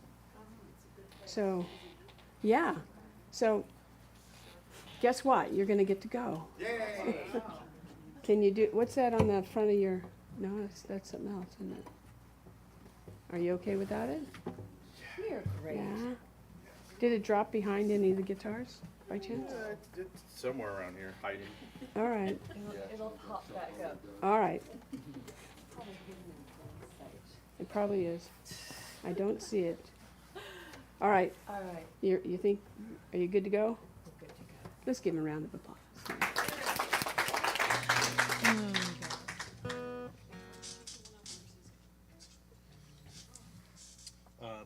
[SPEAKER 1] So, yeah. So, guess what? You're going to get to go.
[SPEAKER 6] Yay!
[SPEAKER 1] Can you do, what's that on the front of your, no, that's something else, isn't it? Are you okay without it?
[SPEAKER 5] You're great.
[SPEAKER 1] Yeah. Did it drop behind any of the guitars by chance?
[SPEAKER 6] It's somewhere around here, hiding.
[SPEAKER 1] All right,
[SPEAKER 5] It'll pop back up.
[SPEAKER 1] all right. It probably is. I don't see it. All right,
[SPEAKER 5] All right,
[SPEAKER 1] you think, are you good to go?
[SPEAKER 5] we're good to go.
[SPEAKER 1] Let's give him a round of applause.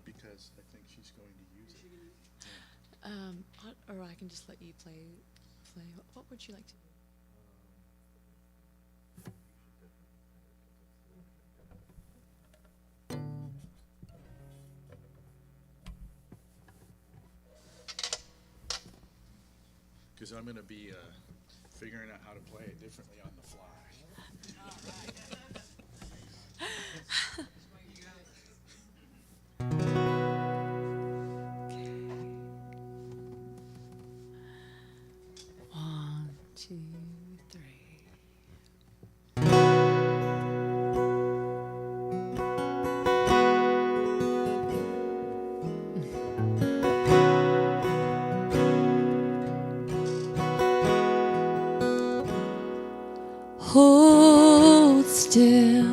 [SPEAKER 6] Because I think she's going to use it.
[SPEAKER 4] Or I can just let you play. What would you like to?
[SPEAKER 6] Because I'm going to be figuring out how to play it differently on the fly.
[SPEAKER 4] One, two, three. Hold still,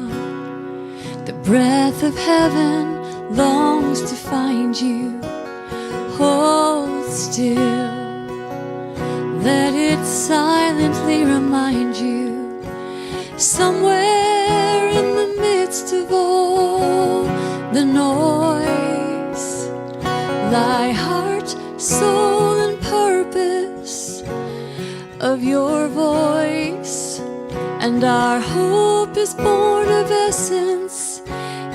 [SPEAKER 4] the breath of heaven longs to find you. Hold still, let it silently remind you, somewhere in the midst of all the noise, lie heart, soul, and purpose of your voice. And our hope is born of essence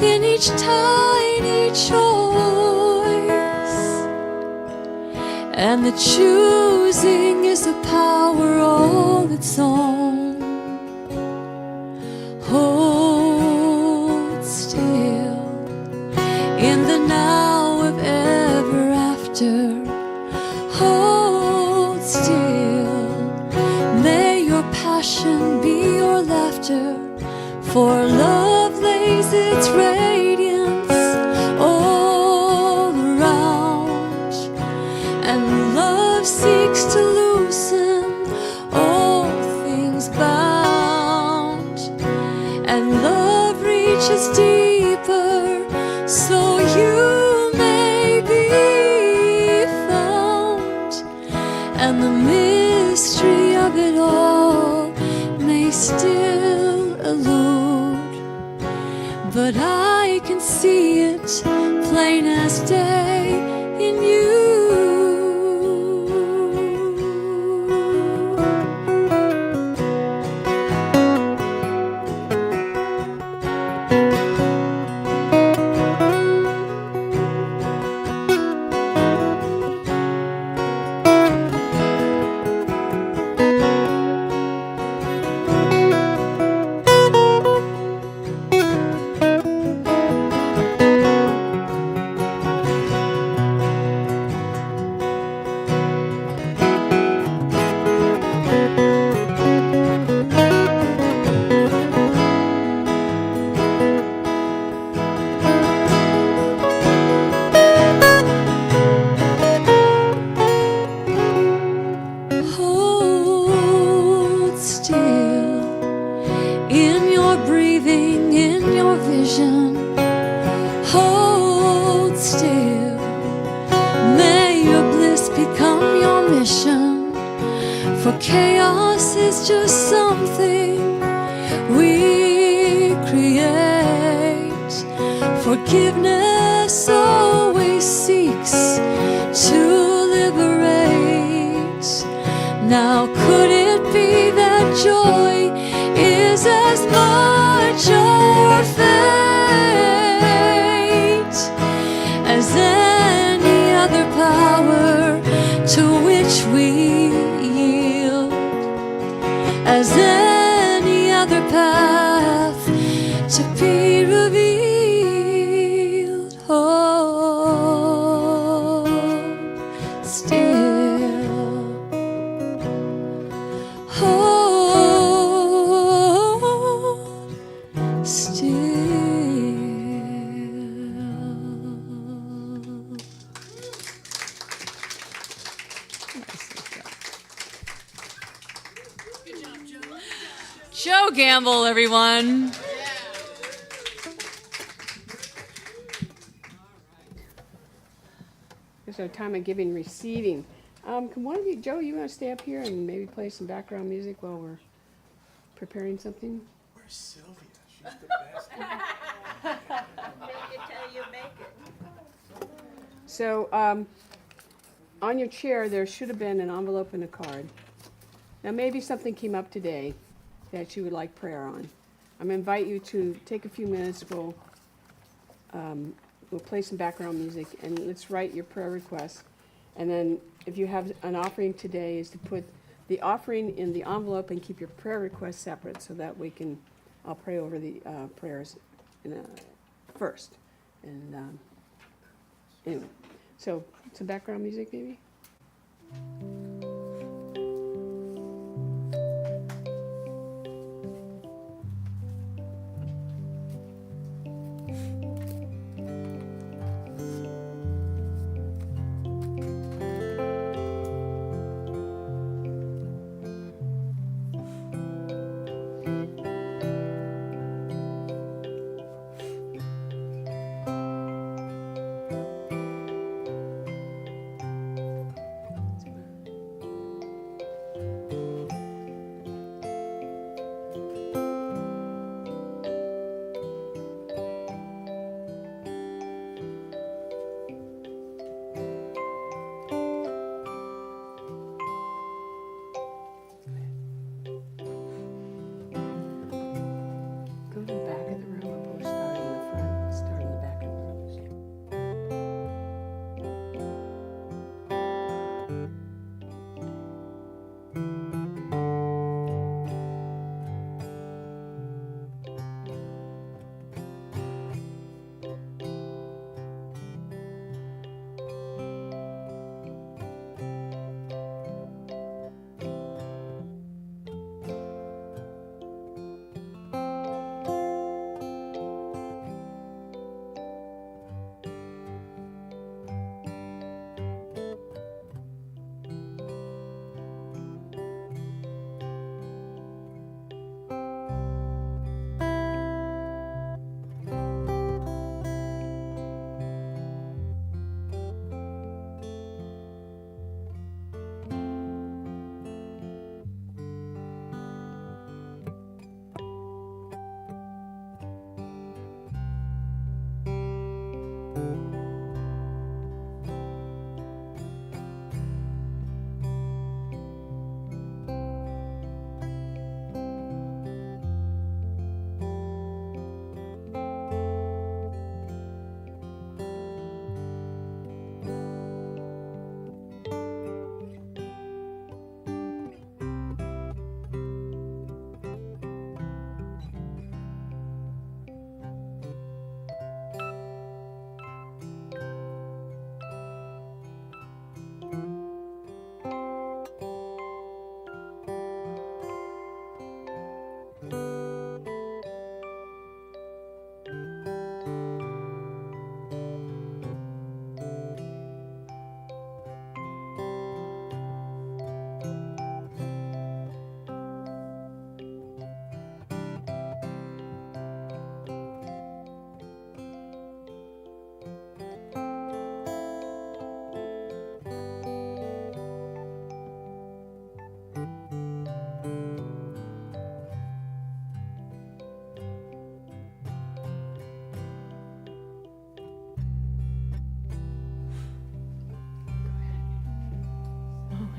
[SPEAKER 4] in each tiny choice. And the choosing is a power all its own. Hold still in the now of ever after. Hold still, For love lays its radiance all around, and love seeks to loosen all things bound, and love reaches deeper so you may be found, and the mystery of it all may still elude, but I can see it plain as day in you. Hold still in your breathing, in your vision. Hold still. May your bliss become your mission. For chaos is just something we create. Forgiveness always seeks to liberate. Now could it be that joy is as much our fate as any other power to which we yield, as any other path to be revealed? Hold still. Hold still.
[SPEAKER 8] Joe Gamble, everyone.
[SPEAKER 1] There's no time of giving, receiving. Can one of you, Joe, you want to stay up here and maybe play some background music while we're preparing something?
[SPEAKER 6] Where's Sylvia? She's the best.
[SPEAKER 1] So, on your chair, there should have been an envelope and a card. Now, maybe something came up today that you would like prayer on. I'm going to invite you to take a few minutes. We'll play some background music, and let's write your prayer request. And then, if you have an offering today, is to put the offering in the envelope and keep your prayer request separate, so that we can. I'll pray over the prayers first. And anyway, so some background music, maybe.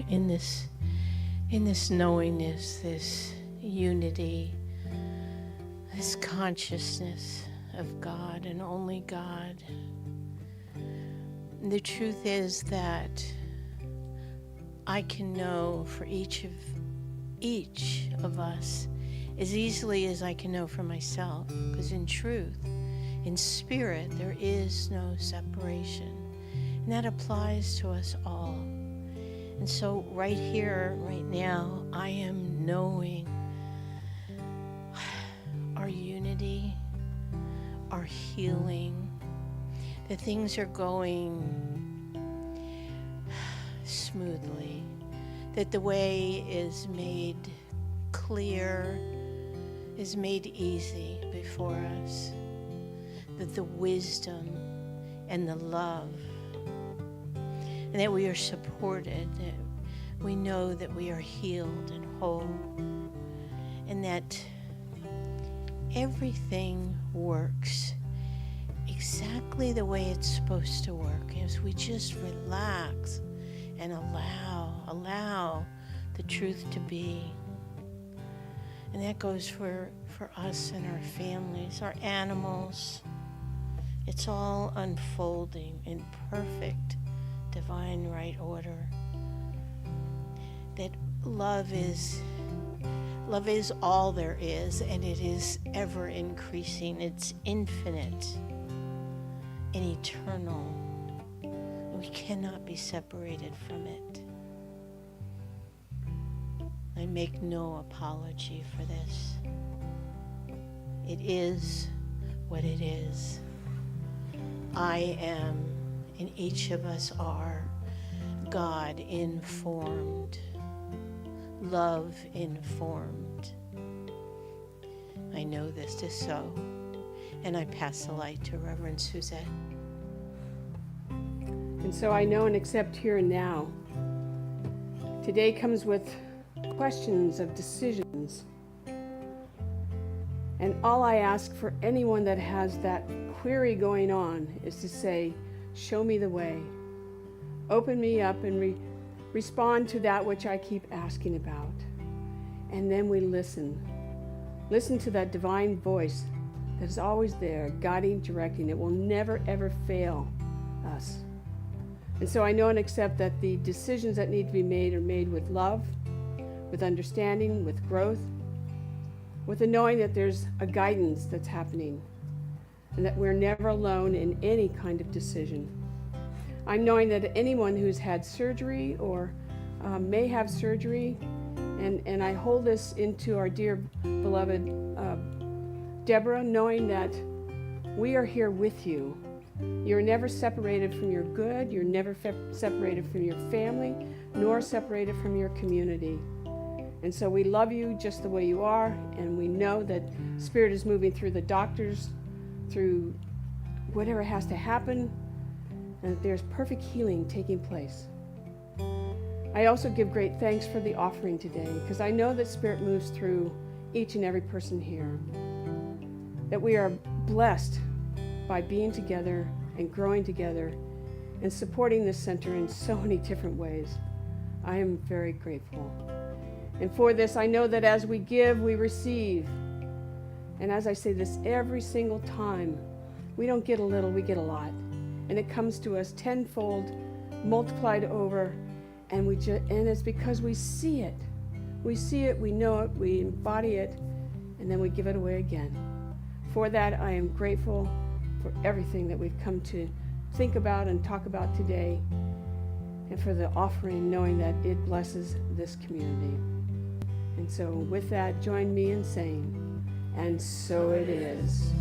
[SPEAKER 3] in this knowingness, this unity, this consciousness of God and only God. And the truth is that I can know for each of us as easily as I can know for myself, because in truth, in spirit, there is no separation. And that applies to us all. And so right here, right now, I am knowing our unity, our healing, that things are going smoothly, that the way is made clear, is made easy before us, that the wisdom and the love, and that we are supported, that we know that we are healed and whole, and that everything works exactly the way it's supposed to work as we just relax and allow the truth to be. And that goes for us and our families, our animals. It's all unfolding in perfect divine right order. That love is all there is, and it is ever increasing. It's infinite and eternal. We cannot be separated from it. I make no apology for this. It is what it is. I am, and each of us are, God informed, love informed. I know this is so, and I pass the light to Reverend Suzette.
[SPEAKER 1] And so I know and accept here and now. Today comes with questions of decisions. And all I ask for anyone that has that query going on is to say, show me the way. Open me up and respond to that which I keep asking about. And then we listen. Listen to that divine voice that is always there, guiding, directing. It will never, ever fail us. And so I know and accept that the decisions that need to be made are made with love, with understanding, with growth, with the knowing that there's a guidance that's happening and that we're never alone in any kind of decision. I'm knowing that anyone who's had surgery or may have surgery, and I hold this into our dear beloved Deborah, knowing that we are here with you. You're never separated from your good. You're never separated from your family, nor separated from your community. And so we love you just the way you are, and we know that Spirit is moving through the doctors, through whatever has to happen, and that there's perfect healing taking place. I also give great thanks for the offering today, because I know that Spirit moves through each and every person here, that we are blessed by being together and growing together and supporting this center in so many different ways. I am very grateful. And for this, I know that as we give, we receive. And as I say this every single time, we don't get a little, we get a lot. And it comes to us tenfold, multiplied over, and it's because we see it. We see it, we know it, we embody it, and then we give it away again. For that, I am grateful for everything that we've come to think about and talk about today, and for the offering, knowing that it blesses this community. And so with that, join me in saying, and so it is.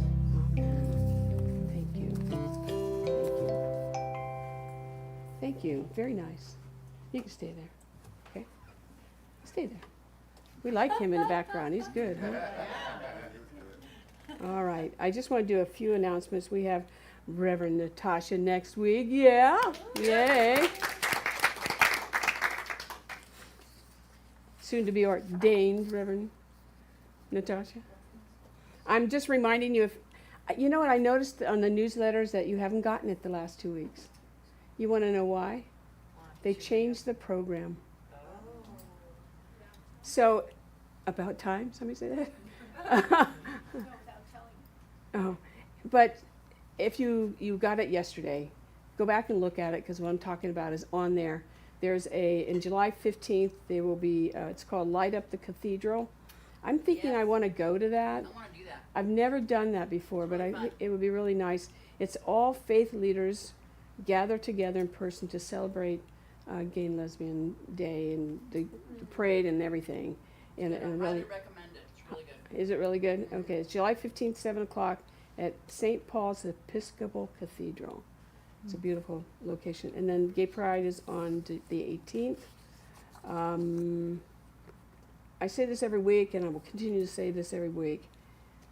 [SPEAKER 1] Amen. Thank you. Thank you. Thank you. Very nice. You can stay there. Okay? Stay there. We like him in the background. He's good, huh? All right. I just want to do a few announcements. We have Reverend Natasha next week. Yeah. Yay. Soon to be ordained, Reverend Natasha. I'm just reminding you, you know what I noticed on the newsletters that you haven't gotten it the last 2 weeks. You want to know why? They changed the program. So, about time, somebody say that? Oh, but if you got it yesterday, go back and look at it, because what I'm talking about is on there. There's in July 15th, there will be, it's called Light Up the Cathedral. I'm thinking I want to go to that.
[SPEAKER 5] I want to do that.
[SPEAKER 1] I've never done that before, but it would be really nice. It's all faith leaders gather together in person to celebrate Gay and Lesbian Day and the parade and everything. And
[SPEAKER 5] I
[SPEAKER 1] really,
[SPEAKER 5] highly recommend it. It's really good.
[SPEAKER 1] is it really good? Okay, it's July 15th, 7 o'clock at St. Paul's Episcopal Cathedral. It's a beautiful location. And then Gay Pride is on the 18th. I say this every week, and I will continue to say this every week.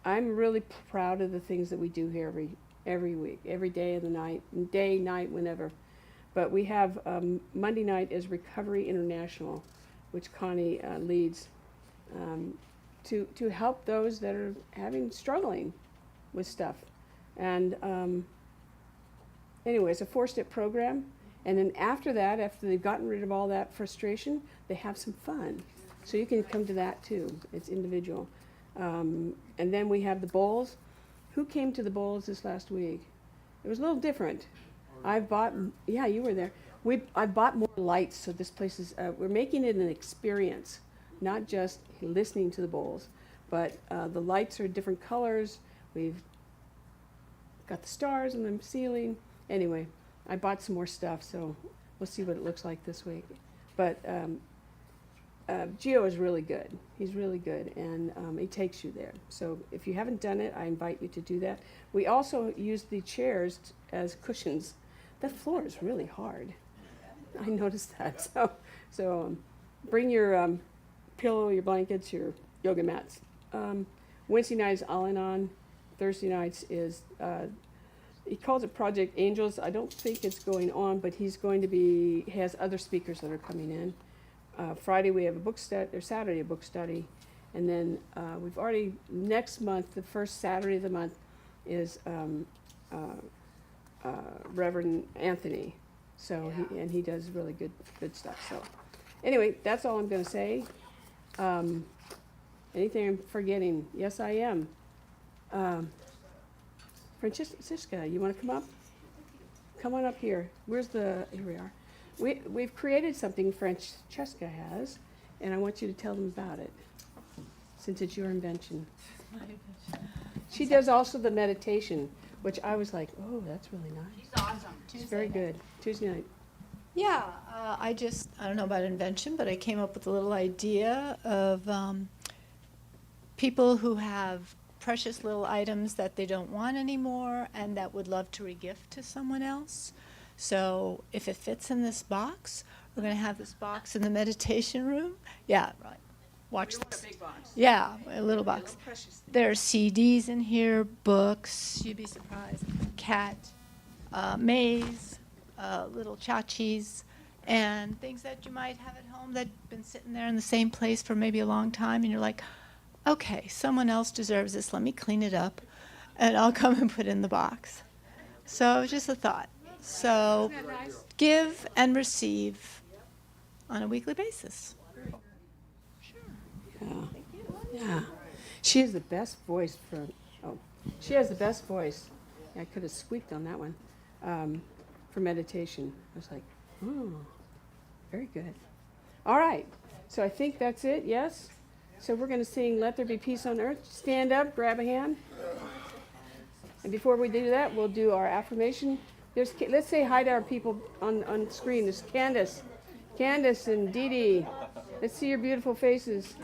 [SPEAKER 1] I'm really proud of the things that we do here every week, every day of the night, night, whenever. But we have Monday night is Recovery International, which Connie leads, to help those that are struggling with stuff. And anyway, it's a 4-step program. And then after that, after they've gotten rid of all that frustration, they have some fun. So you can come to that too. It's individual. And then we have the bowls. Who came to the bowls this last week? It was a little different. Yeah, you were there. I bought more lights, so this place is, we're making it an experience, not just listening to the bowls. But the lights are different colors. We've got the stars on the ceiling. Anyway, I bought some more stuff, so we'll see what it looks like this week. But Gio is really good. He's really good, and he takes you there. So if you haven't done it, I invite you to do that. We also use the chairs as cushions. That floor is really hard. I noticed that. So bring your pillow, your blankets, your yoga mats. Wednesday night is Al-Anon. Thursday nights is, he calls it Project Angels. I don't think it's going on, but he has other speakers that are coming in. Friday we have a book study, or Saturday a book study, and then we've already, next month, the first Saturday of the month is Reverend Anthony. So he does really good stuff. So anyway, that's all I'm going to say. Anything I'm forgetting? Yes, I am. Francisca, you want to come up? Come on up here. Here we are. We've created something Francesca has, and I want you to tell them about it, since it's your invention. She does also the meditation, which I was like, oh, that's really nice.
[SPEAKER 5] She's awesome.
[SPEAKER 1] It's very good. Tuesday night.
[SPEAKER 2] Yeah, I don't know about invention, but I came up with a little idea of people who have precious little items that they don't want anymore and that would love to regift to someone else. So if it fits in this box, we're going to have this box in the meditation room. Yeah, right. Watch this.
[SPEAKER 1] A big box.
[SPEAKER 2] Yeah, a little box. There are CDs in here, books, you'd be surprised, cat, maze, little tchotchkes, and things that you might have at home that have been sitting there in the same place for maybe a long time, and you're like, okay, someone else deserves this, let me clean it up, and I'll come and put it in the box. So just a thought. So give and receive on a weekly basis.
[SPEAKER 1] Yeah. She has the best voice she has the best voice. I could have squeaked on that one. For meditation. I was like, oh, very good. All right. So I think that's it, yes? So we're going to sing Let There Be Peace on Earth. Stand up, grab a hand. And before we do that, we'll do our affirmation. Let's say hi to our people on screen. There's Candace and Dee Dee. Let's see your beautiful faces.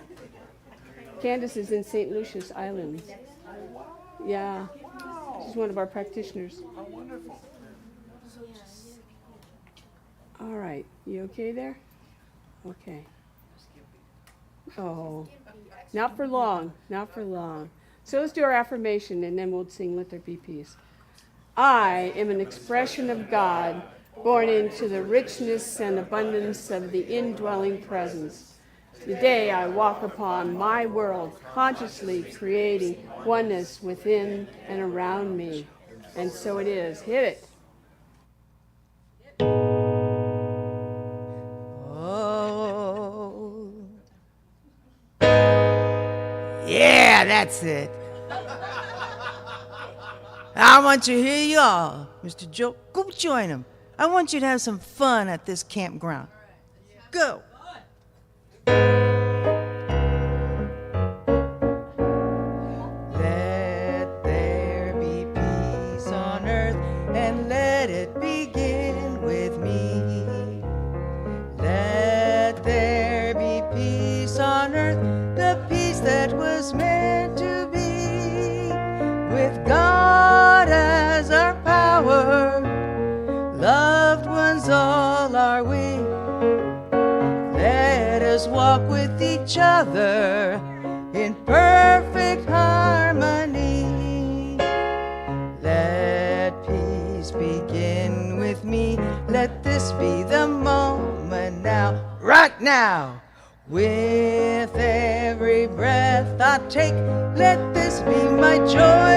[SPEAKER 1] Candace is in St. Lucia's Islands. Yeah, she's one of our practitioners.
[SPEAKER 6] How wonderful.
[SPEAKER 1] All right, you okay there? Okay. Oh, not for long, not for long. So let's do our affirmation, and then we'll sing Let There Be Peace. I am an expression of God, born into the richness and abundance of the indwelling presence. Today I walk upon my world, consciously creating oneness within and around me. And so it is. Hit it.
[SPEAKER 2] Oh, That's it. I want you to hear you all. Mr. Joe, go join them. I want you to have some fun at this campground. Go. Let there be peace on earth, and let it begin with me. Let there be peace on earth, the peace that was meant to be. With God as our power, loved ones all are we. Let us walk with each other in perfect harmony. Let peace begin with me. Let this be the moment now, right now. With every breath I take, let this be my joy